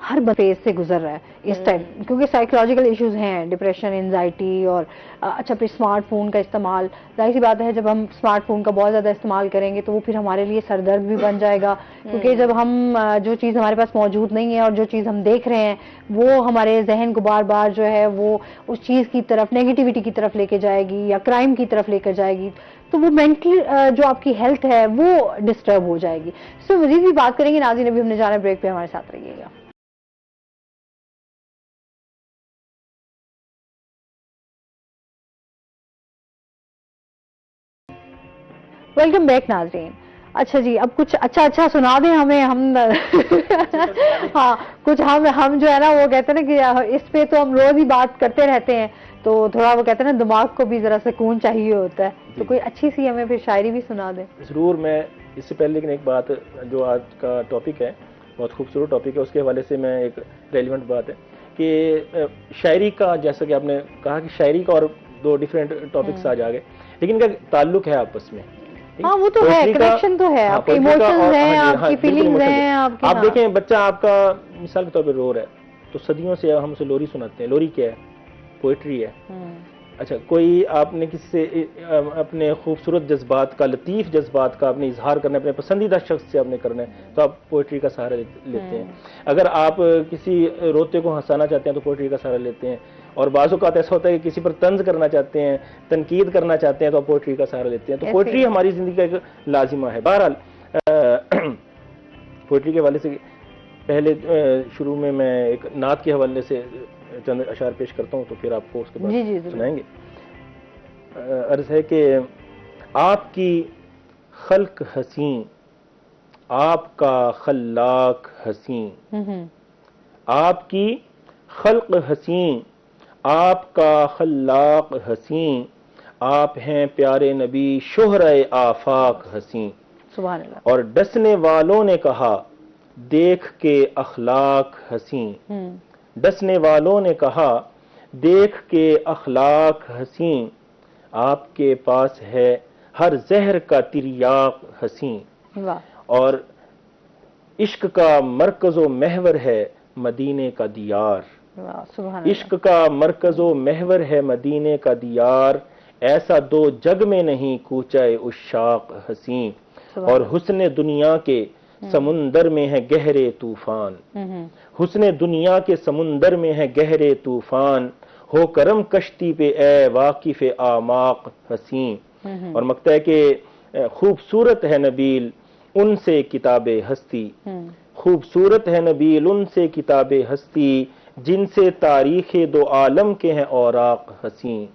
ہر فیز سے گزر رہا ہے اس ٹائم, کیونکہ سائیکولوجیکل ایشوز ہیں, ڈپریشن, انزائٹی, اور اچھا پھر اسمارٹ فون کا استعمال. ظاہر سی بات ہے جب ہم اسمارٹ فون کا بہت زیادہ استعمال کریں گے تو وہ پھر ہمارے لیے سر درد بھی بن جائے گا, کیونکہ جب ہم جو چیز ہمارے پاس موجود نہیں ہے اور جو چیز ہم دیکھ رہے ہیں وہ ہمارے ذہن کو بار بار جو ہے وہ اس چیز کی طرف, نیگیٹیوٹی کی طرف لے کے جائے گی یا کرائم کی طرف لے کر جائے گی, تو وہ مینٹل جو آپ کی ہیلتھ ہے وہ ڈسٹرب ہو جائے گی. اس میں مزید بھی بات کریں گے. ناظرین ابھی ہم نے جانا بریک پہ, ہمارے ساتھ رہیے گا. ویلکم بیک ناظرین. اچھا جی, اب کچھ اچھا سنا دیں ہمیں. ہم ہاں کچھ ہم جو ہے نا وہ کہتے ہیں نا کہ اس پہ تو ہم روز ہی بات کرتے رہتے ہیں, تو تھوڑا وہ کہتے ہیں نا دماغ کو بھی ذرا سکون چاہیے ہوتا ہے, تو کوئی اچھی سی ہمیں پھر شاعری بھی سنا دیں. ضرور. میں اس سے پہلے لیکن ایک بات, جو آج کا ٹاپک ہے بہت خوبصورت ٹاپک ہے, اس کے حوالے سے میں ایک ریلیونٹ بات ہے کہ شاعری کا, جیسا کہ آپ نے کہا کہ شاعری کا اور 2 ڈیفرنٹ ٹاپکس آج آ گئے, لیکن ان کا تعلق ہے آپس میں. ہاں وہ تو ہے, کنیکشن تو ہے, آپ کے ایموشنز ہیں, آپ کی فیلنگز ہیں. آپ دیکھیں بچہ آپ کا مثال کے طور پہ رو رہا ہے, تو صدیوں سے ہم اسے لوری سناتے ہیں. لوری کیا ہے؟ پوئٹری ہے. اچھا کوئی آپ نے کسی سے اپنے خوبصورت جذبات کا، لطیف جذبات کا آپ نے اظہار کرنا ہے، اپنے پسندیدہ شخص سے آپ نے کرنا ہے تو آپ پوئٹری کا سہارا لیتے ہیں. اگر آپ کسی روتے کو ہنسانا چاہتے ہیں تو پوئٹری کا سہارا لیتے ہیں. اور بعض اوقات ایسا ہوتا ہے کہ کسی پر طنز کرنا چاہتے ہیں، تنقید کرنا چاہتے ہیں تو آپ پوئٹری کا سہارا لیتے ہیں. تو پوئٹری ہماری زندگی کا ایک لازمہ ہے. بہرحال پوئٹری کے حوالے سے پہلے شروع میں ایک نعت کے حوالے سے چند اشعار پیش کرتا ہوں تو پھر آپ کو اس کے بعد سنائیں گے. عرض ہے کہ آپ کی خلق حسین، آپ کا خلاق حسین، آپ کی خلق حسین، آپ کا خلاق حسین، آپ ہیں پیارے نبی شہرۂ آفاق حسین. سبحان اللہ. اور ڈسنے والوں نے کہا دیکھ کے اخلاق حسین، ڈسنے والوں نے کہا دیکھ کے اخلاق حسین، آپ کے پاس ہے ہر زہر کا تریاق حسین. اور عشق کا مرکز و محور ہے مدینے کا دیار، عشق کا مرکز و محور ہے مدینے کا دیار، ایسا دو جگ میں نہیں کوچہ عشاق حسین. اور حسن دنیا کے سمندر میں ہے گہرے طوفان، حسن دنیا کے سمندر میں ہے گہرے طوفان، ہو کرم کشتی پہ اے واقف اعماق حسین. اور مکتا ہے کہ خوبصورت ہے نبیل ان سے کتاب ہستی، خوبصورت ہے نبیل ان سے کتاب ہستی، جن سے تاریخ دو عالم کے ہیں اوراق حسین.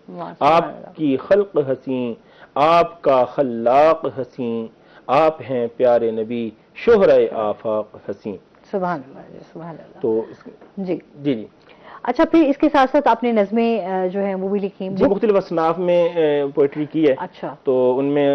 آپ کی خلق حسین، آپ کا خلاق حسین، آپ ہیں پیارے نبی شہرۂ آفاق حسین. سبحان اللہ جی، سبحان اللہ. تو جی جی جی اچھا پھر اس کے ساتھ ساتھ آپ نے نظمیں جو ہیں وہ بھی لکھی؟ جی مختلف اصناف میں پوئٹری کی ہے. اچھا. تو ان میں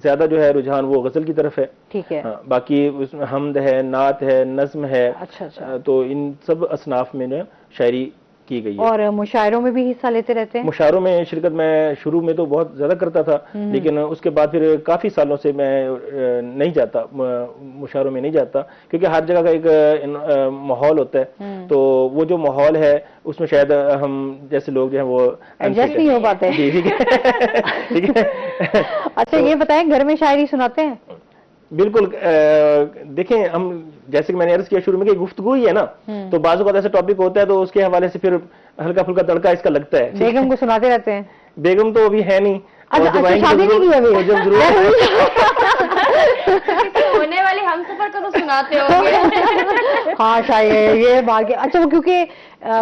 زیادہ جو ہے رجحان وہ غزل کی طرف ہے. ٹھیک ہے. باقی اس میں حمد ہے، نعت ہے، نظم ہے. اچھا. تو ان سب اصناف میں شاعری کی گئی ہے. اور مشاعروں میں بھی حصہ لیتے رہتے ہیں؟ مشاعروں میں شرکت میں شروع میں تو بہت زیادہ کرتا تھا، لیکن اس کے بعد پھر کافی سالوں سے میں نہیں جاتا، مشاعروں میں نہیں جاتا، کیونکہ ہر جگہ کا ایک ماحول ہوتا ہے. تو وہ جو ماحول ہے اس میں شاید ہم جیسے لوگ جو ہیں وہ ایڈجسٹ نہیں ہو پاتے. ٹھیک ہے. اچھا یہ بتائیں گھر میں شاعری سناتے ہیں؟ بالکل. دیکھیں ہم جیسے کہ میں نے عرض کیا شروع میں کہ گفتگو ہی ہے نا، تو بعض اوقات ایسا ٹاپک ہوتا ہے تو اس کے حوالے سے پھر ہلکا پھلکا تڑکا اس کا لگتا ہے. بیگم کو سناتے رہتے ہیں؟ بیگم تو ابھی ہے نہیں. شادی نہیں کی ابھی؟ جب ضرور ہونے والی ہم سفر کو تو سناتے ہوں گے. ہاں شاعر یہ بات. اچھا کیونکہ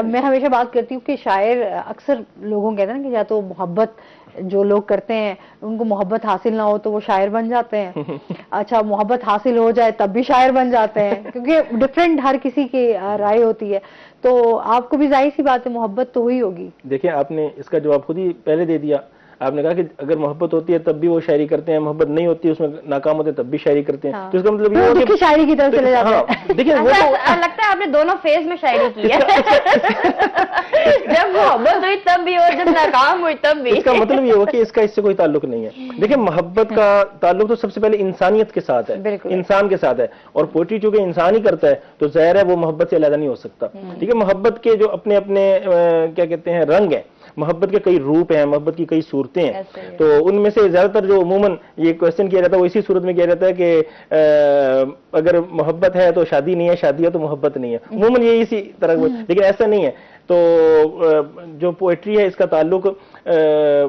میں ہمیشہ بات کرتی ہوں کہ شاعر اکثر لوگوں کہتے ہیں نا کہ یا تو محبت جو لوگ کرتے ہیں ان کو محبت حاصل نہ ہو تو وہ شاعر بن جاتے ہیں. اچھا محبت حاصل ہو جائے تب بھی شاعر بن جاتے ہیں، کیونکہ ڈفرینٹ ہر کسی کی رائے ہوتی ہے. تو آپ کو بھی ظاہر سی بات ہے محبت تو ہوئی ہوگی. دیکھیں آپ نے اس کا جواب خود ہی پہلے دے دیا. آپ نے کہا کہ اگر محبت ہوتی ہے تب بھی وہ شاعری کرتے ہیں، محبت نہیں ہوتی ہے اس میں ناکام ہوتے ہیں تب بھی شاعری کرتے ہیں. تو اس کا مطلب یہ ہے کہ شاعری کی طرف چلے جاتے ہیں. دیکھیں لگتا ہے آپ نے دونوں فیز میں شاعری کی ہے، جب محبت ہوئی تب بھی اور جب ناکام ہوئی تب بھی. اس کا مطلب یہ ہوا کہ اس کا اس سے کوئی تعلق نہیں ہے. دیکھیں محبت کا تعلق تو سب سے پہلے انسانیت کے ساتھ ہے، انسان کے ساتھ ہے. اور پوئٹری چونکہ انسان ہی کرتا ہے تو ظاہر ہے وہ محبت سے علیحدہ نہیں ہو سکتا. ٹھیک ہے. محبت کے جو اپنے اپنے کیا کہتے ہیں رنگ ہیں، محبت کے کئی روپ ہیں، محبت کی کئی صورتیں ہیں. تو ان میں سے زیادہ تر جو عموماً یہ کوشچن کیا جاتا ہے وہ اسی صورت میں کیا جاتا ہے کہ اگر محبت ہے تو شادی نہیں ہے، شادی ہے تو محبت نہیں ہے. عموماً یہ اسی طرح، لیکن ایسا نہیں ہے. تو جو پوئٹری ہے اس کا تعلق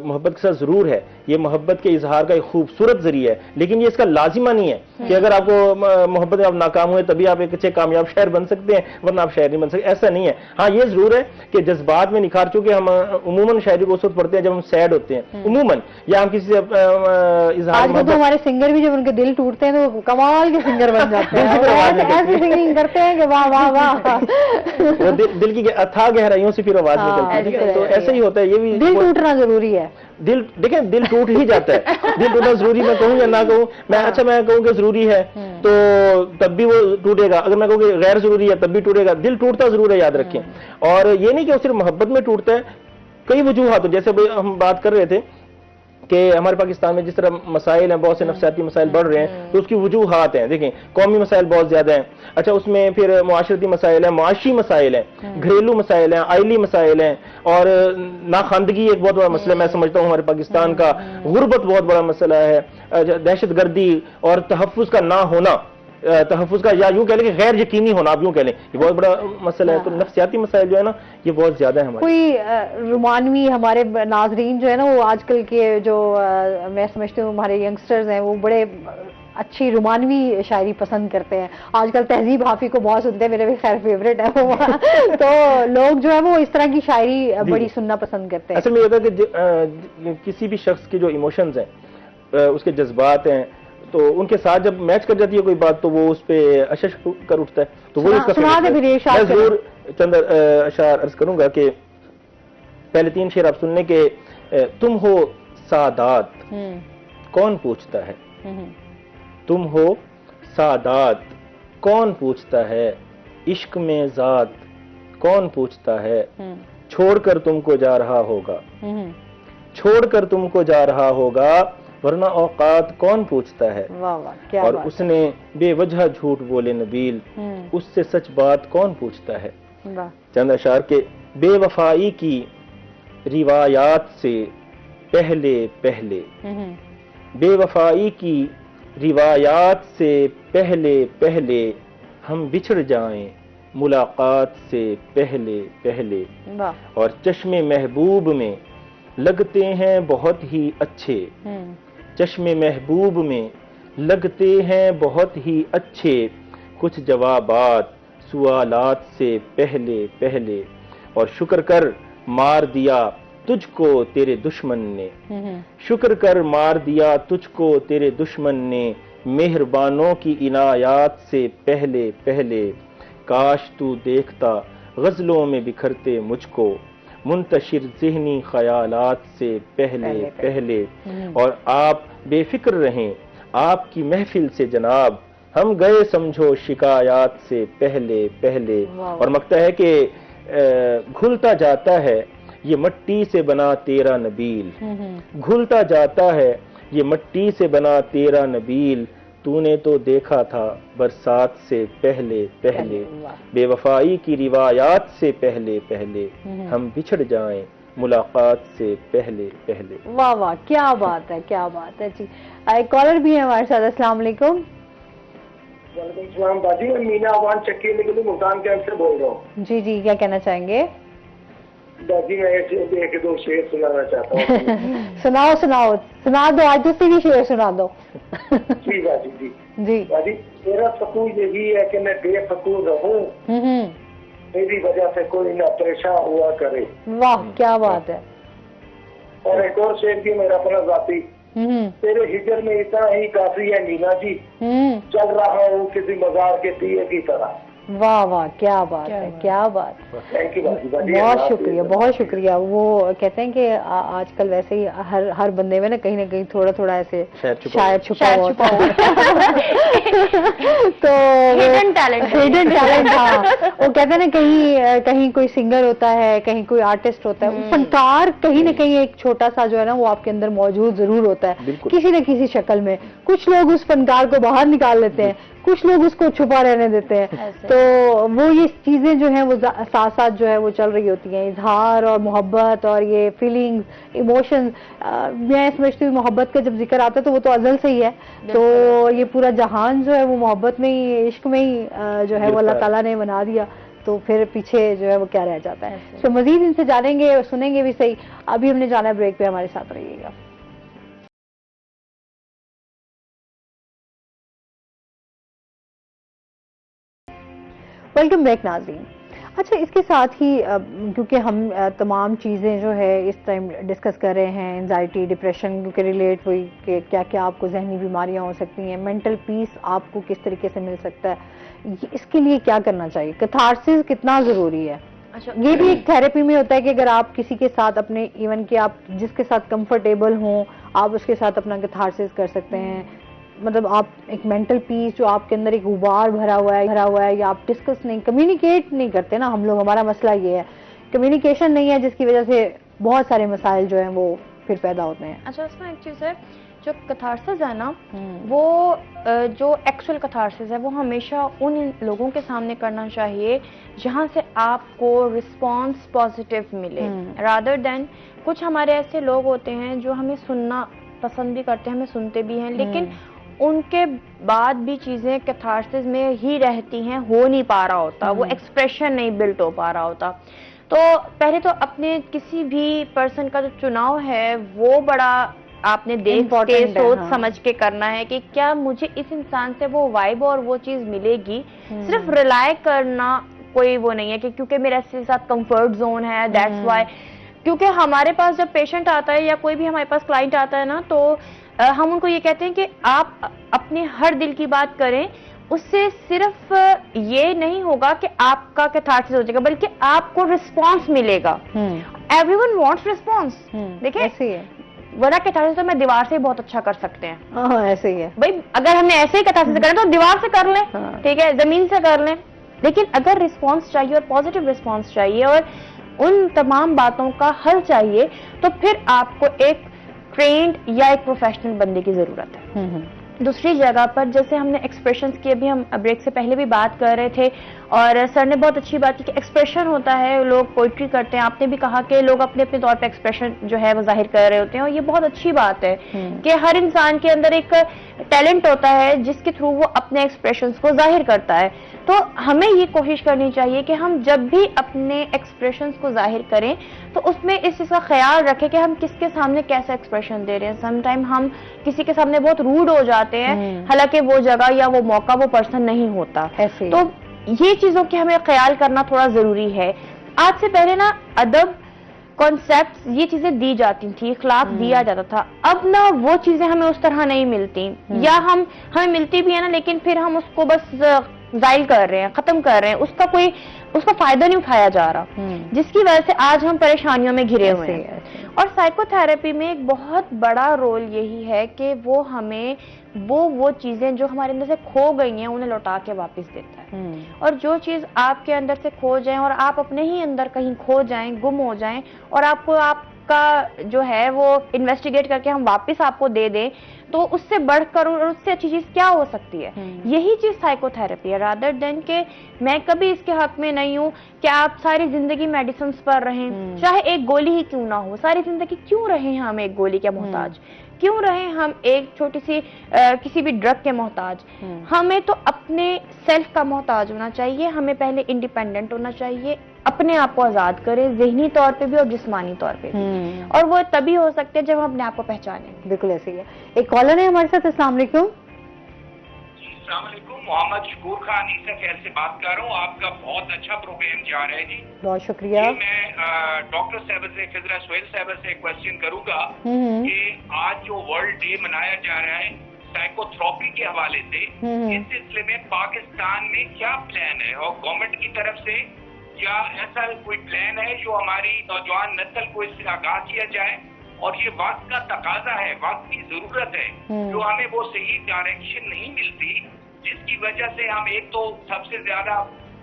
محبت کے ساتھ ضرور ہے. یہ محبت کے اظہار کا ایک خوبصورت ذریعہ ہے، لیکن یہ اس کا لازمہ نہیں ہے کہ اگر آپ کو محبت میں آپ ناکام ہوئے تبھی آپ ایک اچھے کامیاب شاعر بن سکتے ہیں، ورنہ آپ شاعر نہیں بن سکتے. ایسا نہیں ہے. ہاں یہ ضرور ہے کہ جذبات میں نکھار، چونکہ ہم عموماً شاعری کو اس وقت پڑھتے ہیں جب ہم سیڈ ہوتے ہیں عموماً، یا ہم کسی سے اظہار محبت. ہمارے سنگر بھی جب ان کے دل ٹوٹتے ہیں تو کمال کے سنگر بن جاتے ہیں، ایسی سنگنگ کرتے ہیں کہ واہ واہ واہ. دل کی اتھاہ گہرائیوں سے پھر آواز نکلتی ہے. تو ایسا ہی ہوتا ہے. یہ بھی دل ٹوٹنا ضروری ہے. دل دیکھیں دل ٹوٹ ہی جاتا ہے. دل ٹوٹنا ضروری، میں کہوں یا نہ کہوں. اچھا میں کہوں کہ ضروری ہے تو تب بھی وہ ٹوٹے گا، اگر میں کہوں کہ غیر ضروری ہے تب بھی ٹوٹے گا. دل ٹوٹتا ضرور ہے، یاد رکھیں. اور یہ نہیں کہ وہ صرف محبت میں ٹوٹتا ہے، کئی وجوہات. جیسے ہم بات کر رہے تھے کہ ہمارے پاکستان میں جس طرح مسائل ہیں، بہت سے نفسیاتی مسائل بڑھ رہے ہیں، تو اس کی وجوہات ہیں. دیکھیں قومی مسائل بہت زیادہ ہیں، اچھا اس میں پھر معاشرتی مسائل ہیں، معاشی مسائل ہیں، گھریلو مسائل ہیں، آئلی مسائل ہیں، اور ناخواندگی ایک بہت بڑا مسئلہ میں سمجھتا ہوں ہمارے پاکستان کا. غربت بہت بڑا مسئلہ ہے، دہشت گردی اور تحفظ کا نہ ہونا، تحفظ کا یا یوں کہہ لیں کہ غیر یقینی ہونا، آپ یوں کہہ لیں، یہ بہت بڑا مسئلہ ہے. تو نفسیاتی مسائل جو ہے نا یہ بہت زیادہ ہیں ہمارے. کوئی رومانوی ہمارے ناظرین جو ہے نا وہ آج کل کے جو میں سمجھتی ہوں ہمارے ینگسٹرز ہیں وہ بڑے اچھی رومانوی شاعری پسند کرتے ہیں. آج کل تہذیب حافظ کو بہت سنتے ہیں، میرے بھی خیر فیوریٹ ہے وہ. تو لوگ جو ہے وہ اس طرح کی شاعری بڑی سننا پسند کرتے ہیں. اصل میں یہ ہوتا ہے کہ کسی بھی شخص کے جو ایموشنز ہیں، اس کے جذبات ہیں، تو ان کے ساتھ جب میچ کر جاتی ہے کوئی بات تو وہ اس پہ اشش کر اٹھتا ہے. تو وہ اس کا سنا دے پھر یہ اشعار میں ضرور چند اشعار عرض کروں گا کہ پہلے 3 شعر آپ سننے کے تم ہو سادات کون پوچھتا ہے، تم ہو سادات کون پوچھتا ہے، عشق میں ذات کون پوچھتا ہے، چھوڑ کر تم کو جا رہا ہوگا، چھوڑ کر تم کو جا رہا ہوگا، ورنہ اوقات کون پوچھتا ہے. اور اس نے بے وجہ جھوٹ بولے نبیل، اس سے سچ بات کون پوچھتا ہے. چند اشعار کے بے وفائی کی روایات سے پہلے پہلے، بے وفائی کی روایات سے پہلے پہلے ہم بچھڑ جائیں ملاقات سے پہلے پہلے. اور چشم محبوب میں لگتے ہیں بہت ہی اچھے، چشم محبوب میں لگتے ہیں بہت ہی اچھے، کچھ جوابات سوالات سے پہلے پہلے. اور شکر کر مار دیا تجھ کو تیرے دشمن نے، شکر کر مار دیا تجھ کو تیرے دشمن نے، مہربانوں کی عنایات سے پہلے پہلے. کاش تو دیکھتا غزلوں میں بکھرتے مجھ کو، منتشر ذہنی خیالات سے پہلے پہلے. اور آپ بے فکر رہیں آپ کی محفل سے جناب، ہم گئے سمجھو شکایات سے پہلے پہلے. اور مکتا ہے کہ گھلتا جاتا ہے یہ مٹی سے بنا تیرا نبیل، گھلتا جاتا ہے یہ مٹی سے بنا تیرا نبیل، تو نے تو دیکھا تھا برسات سے پہلے پہلے. بے وفائی کی روایات سے پہلے پہلے ہم بچھڑ جائیں ملاقات سے پہلے پہلے. واہ واہ کیا بات ہے، کیا بات ہے. جی ایک کالر بھی ہے ہمارے ساتھ. السلام علیکم. وعلیکم السلام باجی، میں مینا آوان چکی نکلی ملتان کیمپ سے بول رہا ہوں. جی جی کیا کہنا چاہیں گے؟ باجی میں ایک 2 شعر سنانا چاہتا ہوں. سناؤ سناؤ سنا دو، آج دوسری بھی شعر سنا دو. جی باجی جی جی باجی، میرا سکون یہی ہے کہ میں بے فکر رہوں، میری وجہ سے کوئی نہ پریشان ہوا کرے. واہ کیا بات ہے. اور ایک اور شعر بھی میرا اپنا ذاتی، تیرے ہجر میں اتنا ہی کافی ہے مینا جی، چل رہا ہوں کسی مزار کے دیے کی طرح. واہ واہ کیا بات ہے، کیا بات. بہت شکریہ بہت شکریہ. وہ کہتے ہیں کہ آج کل ویسے ہی ہر بندے میں نا کہیں تھوڑا تھوڑا ایسے شاعر چھپا ہوتا ہے. تو ہڈن ٹیلنٹ. ہاں وہ کہتے ہیں نا کہیں کوئی سنگر ہوتا ہے، کہیں کوئی آرٹسٹ ہوتا ہے، فنکار کہیں نہ کہیں ایک چھوٹا سا جو ہے نا وہ آپ کے اندر موجود ضرور ہوتا ہے کسی نہ کسی شکل میں. کچھ لوگ اس فنکار کو باہر نکال لیتے ہیں، کچھ لوگ اس کو چھپا رہنے دیتے ہیں. تو وہ یہ چیزیں جو ہیں وہ ساتھ ساتھ جو ہے وہ چل رہی ہوتی ہیں، اظہار اور محبت اور یہ فیلنگز ایموشنز. میں سمجھتی ہوں محبت کا جب ذکر آتا ہے تو وہ تو ازل سے ہی ہے. تو یہ پورا جہان جو ہے وہ محبت میں ہی، عشق میں ہی جو ہے وہ اللہ تعالیٰ نے بنا دیا. تو پھر پیچھے جو ہے وہ کیا رہ جاتا ہے. تو مزید ان سے جانیں گے اور سنیں گے بھی صحیح. ابھی ہم نے جانا ہے بریک پہ، ہمارے ساتھ رہیے گا. ویلکم بیک ناظرین. اچھا اس کے ساتھ ہی کیونکہ ہم تمام چیزیں جو ہے اس ٹائم ڈسکس کر رہے ہیں، انزائٹی ڈپریشن کیونکہ ریلیٹ ہوئی کہ کیا کیا آپ کو ذہنی بیماریاں ہو سکتی ہیں، مینٹل پیس آپ کو کس طریقے سے مل سکتا ہے، اس کے لیے کیا کرنا چاہیے، کیتھارسس کتنا ضروری ہے. یہ بھی ایک تھراپی میں ہوتا ہے کہ اگر آپ کسی کے ساتھ اپنے ایون کہ آپ جس کے ساتھ کمفرٹیبل ہوں آپ اس کے ساتھ اپنا کیتھارسس کر سکتے ہیں. مطلب آپ ایک مینٹل پیس جو آپ کے اندر ایک غبار بھرا ہوا ہے یا آپ ڈسکس نہیں، کمیونیکیٹ نہیں کرتے نا ہم لوگ. ہمارا مسئلہ یہ ہے کمیونیکیشن نہیں ہے، جس کی وجہ سے بہت سارے مسائل جو ہیں وہ پھر پیدا ہوتے ہیں. اچھا اس میں ایک چیز ہے, جو کتھارسس ہے نا, وہ جو ایکچوئل کتھارسس ہے وہ ہمیشہ ان لوگوں کے سامنے کرنا چاہیے جہاں سے آپ کو رسپانس پازیٹیو ملے, رادر دین کچھ ہمارے ایسے لوگ ہوتے ہیں جو ہمیں سننا پسند بھی کرتے ہیں, ہمیں سنتے بھی ہیں, لیکن ان کے بعد بھی چیزیں کتھارسس میں ہی رہتی ہیں, ہو نہیں پا رہا ہوتا, وہ ایکسپریشن نہیں بلٹ ہو پا رہا ہوتا. تو پہلے تو اپنے کسی بھی پرسن کا جو چناؤ ہے وہ بڑا آپ نے دیکھ کے سوچ سمجھ کے کرنا ہے کہ کیا مجھے اس انسان سے وہ وائب اور وہ چیز ملے گی. صرف ریلائی کرنا کوئی وہ نہیں ہے کہ کیونکہ میرا اس کے ساتھ کمفرٹ زون ہے دیٹس وائی. کیونکہ ہمارے پاس جب پیشنٹ آتا ہے یا کوئی بھی ہمارے پاس کلائنٹ آتا ہے نا, تو ہم ان کو یہ کہتے ہیں کہ آپ اپنے ہر دل کی بات کریں, اس سے صرف یہ نہیں ہوگا کہ آپ کا کیتھارسس ہو جائے گا بلکہ آپ کو رسپانس ملے گا. Everyone wants response. دیکھیں ورنہ کیتھارسس تو میں دیوار سے بہت اچھا کر سکتے ہیں. ایسے ہی ہے بھائی, اگر ہم نے ایسے ہی کیتھارسس کریں تو دیوار سے کر لیں, ٹھیک ہے, زمین سے کر لیں. لیکن اگر رسپانس چاہیے اور پازیٹیو رسپانس چاہیے اور ان تمام باتوں کا حل چاہیے, تو پھر آپ کو ایک ٹرینڈ یا ایک پروفیشنل بندے کی ضرورت ہے. دوسری جگہ پر جیسے ہم نے ایکسپریشنز کی, ابھی ہم بریک سے پہلے بھی بات کر رہے تھے اور سر نے بہت اچھی بات کی کہ ایکسپریشن ہوتا ہے, لوگ پوئٹری کرتے ہیں. آپ نے بھی کہا کہ لوگ اپنے اپنے طور پہ ایکسپریشن جو ہے وہ ظاہر کر رہے ہوتے ہیں, اور یہ بہت اچھی بات ہے کہ ہر انسان کے اندر ایک ٹیلنٹ ہوتا ہے جس کے تھرو وہ اپنے ایکسپریشنز کو ظاہر کرتا ہے. تو ہمیں یہ کوشش کرنی چاہیے کہ ہم جب بھی اپنے ایکسپریشنز کو ظاہر کریں تو اس میں اس چیز کا خیال رکھیں کہ ہم کس کے سامنے کیسا ایکسپریشن دے رہے ہیں. سم ٹائم ہم کسی کے سامنے بہت روڈ ہو جاتے ہیں, حالانکہ وہ جگہ یا وہ موقع وہ پرسن نہیں ہوتا. تو یہ چیزوں کی ہمیں خیال کرنا تھوڑا ضروری ہے. آج سے پہلے نا ادب, کانسیپٹس, یہ چیزیں دی جاتی تھی, اخلاق دیا جاتا تھا. اب نہ وہ چیزیں ہمیں اس طرح نہیں ملتی, یا ہمیں ملتی بھی ہے نا لیکن پھر ہم اس کو بس زائل کر رہے ہیں, ختم کر رہے ہیں, اس کا فائدہ نہیں اٹھایا جا رہا, جس کی وجہ سے آج ہم پریشانیوں میں گھرے ہوئے ہیں. اور سائیکو تھراپی میں ایک بہت بڑا رول یہی ہے کہ وہ ہمیں وہ چیزیں جو ہمارے اندر سے کھو گئی ہیں انہیں لوٹا کے واپس دیتا ہے. اور جو چیز آپ کے اندر سے کھو جائیں اور آپ اپنے ہی اندر کہیں کھو جائیں, گم ہو جائیں, اور آپ کو آپ کا جو ہے وہ انویسٹیگیٹ کر کے ہم واپس آپ کو دے دیں, تو اس سے بڑھ کر اور اس سے اچھی چیز کیا ہو سکتی ہے. یہی چیز سائیکو تھراپی ہے, رادر دین کہ میں کبھی اس کے حق میں نہیں ہوں کہ آپ ساری زندگی میڈیسنز پر رہیں, چاہے ایک گولی ہی کیوں نہ ہو. ساری زندگی کیوں رہیں ہم ایک گولی کے محتاج, کیوں رہیں ہم ایک چھوٹی سی کسی بھی ڈرگ کے محتاج. ہمیں تو اپنے سیلف کا محتاج ہونا چاہیے. ہمیں پہلے انڈیپینڈنٹ ہونا چاہیے, اپنے آپ کو آزاد کریں, ذہنی طور پہ بھی اور جسمانی طور پہ بھی. اور وہ تبھی ہو سکتے ہیں جب ہم اپنے آپ کو پہچانیں. بالکل ایسے ہی ہے. ایک کالر ہے ہمارے ساتھ. السلام علیکم. السلام علیکم, محمد شکور خان عیسیٰ خیر سے بات کر رہا ہوں. آپ کا بہت اچھا پروگرام جا رہا ہے جی. بہت شکریہ. میں ڈاکٹر صاحب سے, خضرہ سہیل صاحب سے ایک کوشچن کروں گا کہ آج جو ورلڈ ڈے منایا جا رہا ہے سائیکو تھراپی کے حوالے سے, اس سلسلے میں پاکستان میں کیا پلان ہے, اور گورنمنٹ کی طرف سے کیا ایسا کوئی پلان ہے جو ہماری نوجوان نسل کو اس سے آگاہ کیا جائے؟ اور یہ وقت کا تقاضا ہے, وقت کی ضرورت ہے, جو ہمیں وہ صحیح ڈائریکشن نہیں ملتی, جس کی وجہ سے ہم ایک تو سب سے زیادہ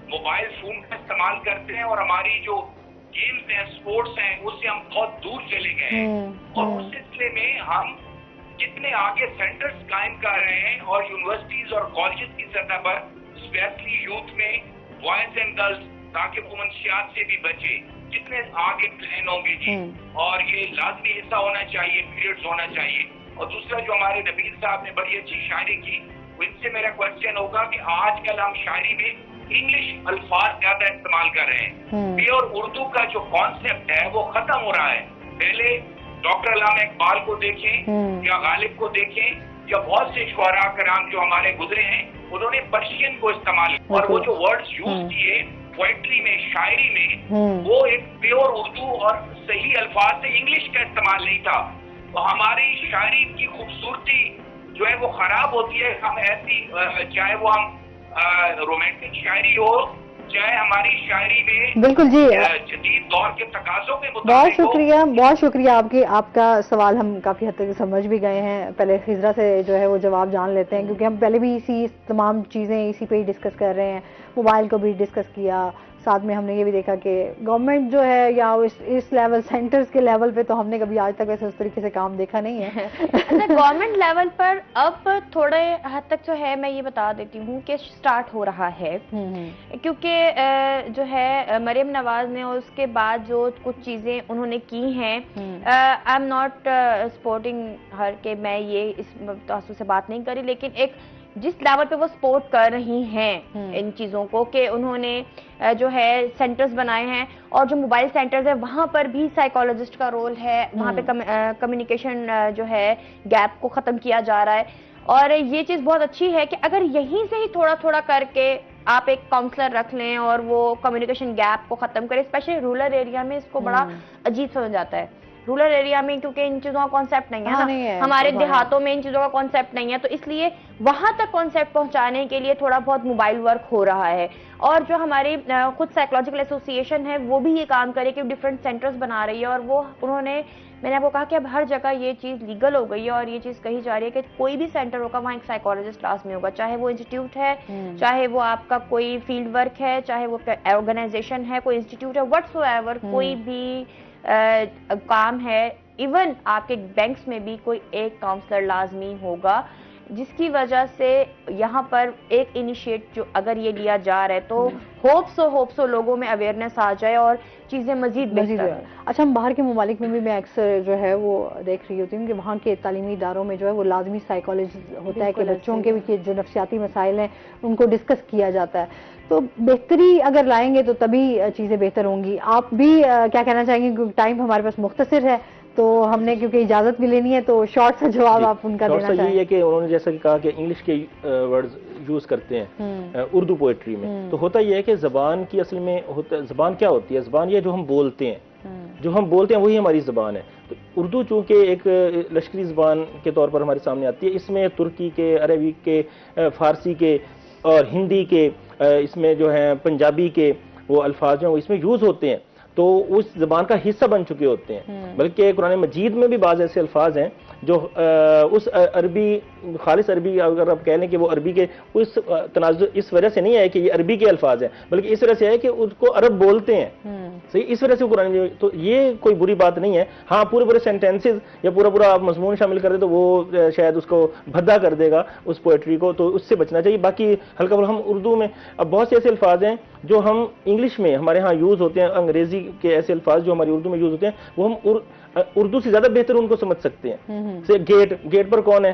موبائل فون کا استعمال کرتے ہیں, اور ہماری جو گیمز ہیں, اسپورٹس ہیں, اس سے ہم بہت دور چلے گئے ہیں. اور اس سلسلے میں ہم کتنے آگے سینٹرز قائم کر رہے ہیں, اور یونیورسٹیز اور کالجز کی سطح پر اسپیشلی یوتھ میں بوائز اینڈ گرلز, تاکہ وہ منشیات سے بھی بچے, کتنے آگے پلان ہوں گے جی. اور یہ لازمی حصہ ہونا چاہیے, پیریڈز ہونا چاہیے. اور دوسرا جو ہمارے نبیل صاحب نے بڑی اچھی شاعری کی, ان سے میرا کوشچن ہوگا کہ آج کل ہم شاعری میں انگلش الفاظ زیادہ استعمال کر رہے ہیں, پیور اردو کا جو کانسیپٹ ہے وہ ختم ہو رہا ہے. پہلے ڈاکٹر علامہ اقبال کو دیکھیں یا غالب کو دیکھیں یا بہت سے شعراء کرام جو ہمارے گزرے ہیں, انہوں نے پرشین کو استعمال کیا, اور وہ جو ورڈز یوز کیے پوئٹری میں, شاعری میں, وہ ایک پیور اردو اور صحیح الفاظ سے انگلش کا استعمال نہیں تھا. تو ہماری شاعری کی خوبصورتی جو ہے وہ خراب ہوتی ہے. ہم ایسی, چاہے وہ ہم رومانٹک شاعری ہو, چاہے ہماری شاعری میں بالکل جی جدید دور کے تقاضوں کے بہت مطابق. شکریہ, بہت شکریہ آپ کا سوال ہم کافی حد تک سمجھ بھی گئے ہیں. پہلے خضرہ سے جو ہے وہ جواب جان لیتے ہیں, کیونکہ ہم پہلے بھی اسی تمام چیزیں اسی پہ ہی ڈسکس کر رہے ہیں. موبائل کو بھی ڈسکس کیا, ساتھ میں ہم نے یہ بھی دیکھا کہ گورنمنٹ جو ہے یا اس لیول سینٹرز کے لیول پہ تو ہم نے کبھی آج تک ویسے اس طریقے سے کام دیکھا نہیں ہے. گورنمنٹ لیول پر اب تھوڑے حد تک جو ہے میں یہ بتا دیتی ہوں کہ سٹارٹ ہو رہا ہے, کیونکہ جو ہے مریم نواز نے اس کے بعد جو کچھ چیزیں انہوں نے کی ہیں, آئی ایم ناٹ سپورٹنگ ہر کہ میں یہ اس تاثر سے بات نہیں کری, لیکن ایک جس لیول پہ وہ سپورٹ کر رہی ہیں ان چیزوں کو کہ انہوں نے جو ہے سینٹرز بنائے ہیں, اور جو موبائل سینٹرز ہیں وہاں پر بھی سائیکالوجسٹ کا رول ہے, وہاں پہ کمیونیکیشن جو ہے گیپ کو ختم کیا جا رہا ہے, اور یہ چیز بہت اچھی ہے کہ اگر یہیں سے ہی تھوڑا تھوڑا کر کے آپ ایک کاؤنسلر رکھ لیں اور وہ کمیونیکیشن گیپ کو ختم کریں, اسپیشلی رورل ایریا میں اس کو بڑا عجیب سمجھ جاتا ہے. رورل ایریا میں کیونکہ ان چیزوں کا کانسیپٹ نہیں ہے نا, ہمارے دیہاتوں میں ان چیزوں کا کانسیپٹ نہیں ہے, تو اس لیے وہاں تک کانسیپٹ پہنچانے کے لیے تھوڑا بہت موبائل ورک ہو رہا ہے. اور جو ہماری خود سائیکولوجیکل ایسوسیشن ہے وہ بھی یہ کام کرے کہ ڈفرینٹ سینٹرز بنا رہی ہے, اور وہ انہوں نے, میں نے آپ کو کہا کہ اب ہر جگہ یہ چیز لیگل ہو گئی ہے, اور یہ چیز کہی جا رہی ہے کہ کوئی بھی سینٹر ہوگا وہاں ایک سائیکالوجسٹ کلاس میں ہوگا, چاہے وہ انسٹیٹیوٹ ہے, چاہے وہ آپ کا کوئی فیلڈ ورک ہے, چاہے وہ آرگنائزیشن ہے, کوئی انسٹیٹیوٹ ہے, وٹس ایور کوئی بھی کام ہے, ایون آپ کے بینکس میں بھی کوئی ایک کاؤنسلر لازمی ہوگا, جس کی وجہ سے یہاں پر ایک انیشیٹ جو اگر یہ لیا جا رہا ہے تو ہوپ سو لوگوں میں اویئرنیس آ جائے اور چیزیں مزید بہتر. اچھا, ہم باہر کے ممالک میں بھی میں اکثر جو ہے وہ دیکھ رہی ہوتی ہوں کہ وہاں کے تعلیمی اداروں میں جو ہے وہ لازمی سائیکالوجسٹ ہوتا ہے کہ بچوں کے بھی جو نفسیاتی مسائل ہیں ان کو ڈسکس کیا جاتا ہے. تو بہتری اگر لائیں گے تو تبھی چیزیں بہتر ہوں گی. آپ بھی کیا کہنا چاہیں گے, کیونکہ ٹائم ہمارے پاس مختصر ہے تو ہم نے کیونکہ اجازت بھی لینی ہے, تو شارٹ سا جواب آپ ان کا دینا چاہیں. شارٹ سا یہ ہے کہ انہوں نے جیسا کہ کہا کہ انگلش کے ورڈز یوز کرتے ہیں اردو پوئٹری میں, تو ہوتا یہ ہے کہ زبان کی اصل میں زبان کیا ہوتی ہے, زبان یہ جو ہم بولتے ہیں, جو ہم بولتے ہیں وہی ہماری زبان ہے. تو اردو چونکہ ایک لشکری زبان کے طور پر ہمارے سامنے آتی ہے, اس میں ترکی کے, عربی کے, فارسی کے اور ہندی کے, اس میں جو ہے پنجابی کے وہ الفاظ جو ہیں وہ اس میں یوز ہوتے ہیں, تو اس زبان کا حصہ بن چکے ہوتے ہیں. بلکہ قرآن مجید میں بھی بعض ایسے الفاظ ہیں جو اس عربی, خالص عربی اگر آپ کہہ لیں کہ وہ عربی کے اس تنازع اس وجہ سے نہیں ہے کہ یہ عربی کے الفاظ ہیں, بلکہ اس وجہ سے ہے کہ اس کو عرب بولتے ہیں, صحیح, اس وجہ سے قرآن, تو یہ کوئی بری بات نہیں ہے. ہاں, پورے سینٹینسز یا پورا آپ مضمون شامل کر دیں تو وہ شاید اس کو بھدا کر دے گا اس پوئٹری کو, تو اس سے بچنا چاہیے. باقی ہلکا پھلکا ہم اردو میں اب بہت سے ایسے الفاظ ہیں جو ہم انگلش میں ہمارے ہاں یوز ہوتے ہیں, انگریزی کے ایسے الفاظ جو ہماری اردو میں یوز ہوتے ہیں وہ ہم اردو سے زیادہ بہتر ان کو سمجھ سکتے ہیں. گیٹ پر کون ہے,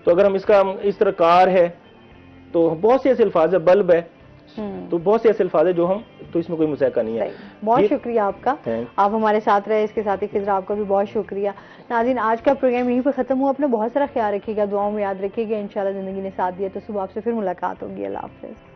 تو اگر ہم اس کا اس طرح کار ہے تو بہت سے ایسے الفاظ ہیں, بلب ہے, تو بہت سے ایسے الفاظ ہیں جو ہم, تو اس میں کوئی مذائقہ نہیں ہے. بہت شکریہ آپ کا, آپ ہمارے ساتھ رہے, اس کے ساتھ ہی خضر آپ کا بھی بہت شکریہ. ناظرین, آج کا پروگرام یہیں پہ ختم ہوا. اپنا بہت سارا خیال رکھیے گا, دعاؤں میں یاد رکھیے گا. انشاءاللہ زندگی نے ساتھ دیا تو صبح آپ سے پھر ملاقات ہوگی. اللہ حافظ.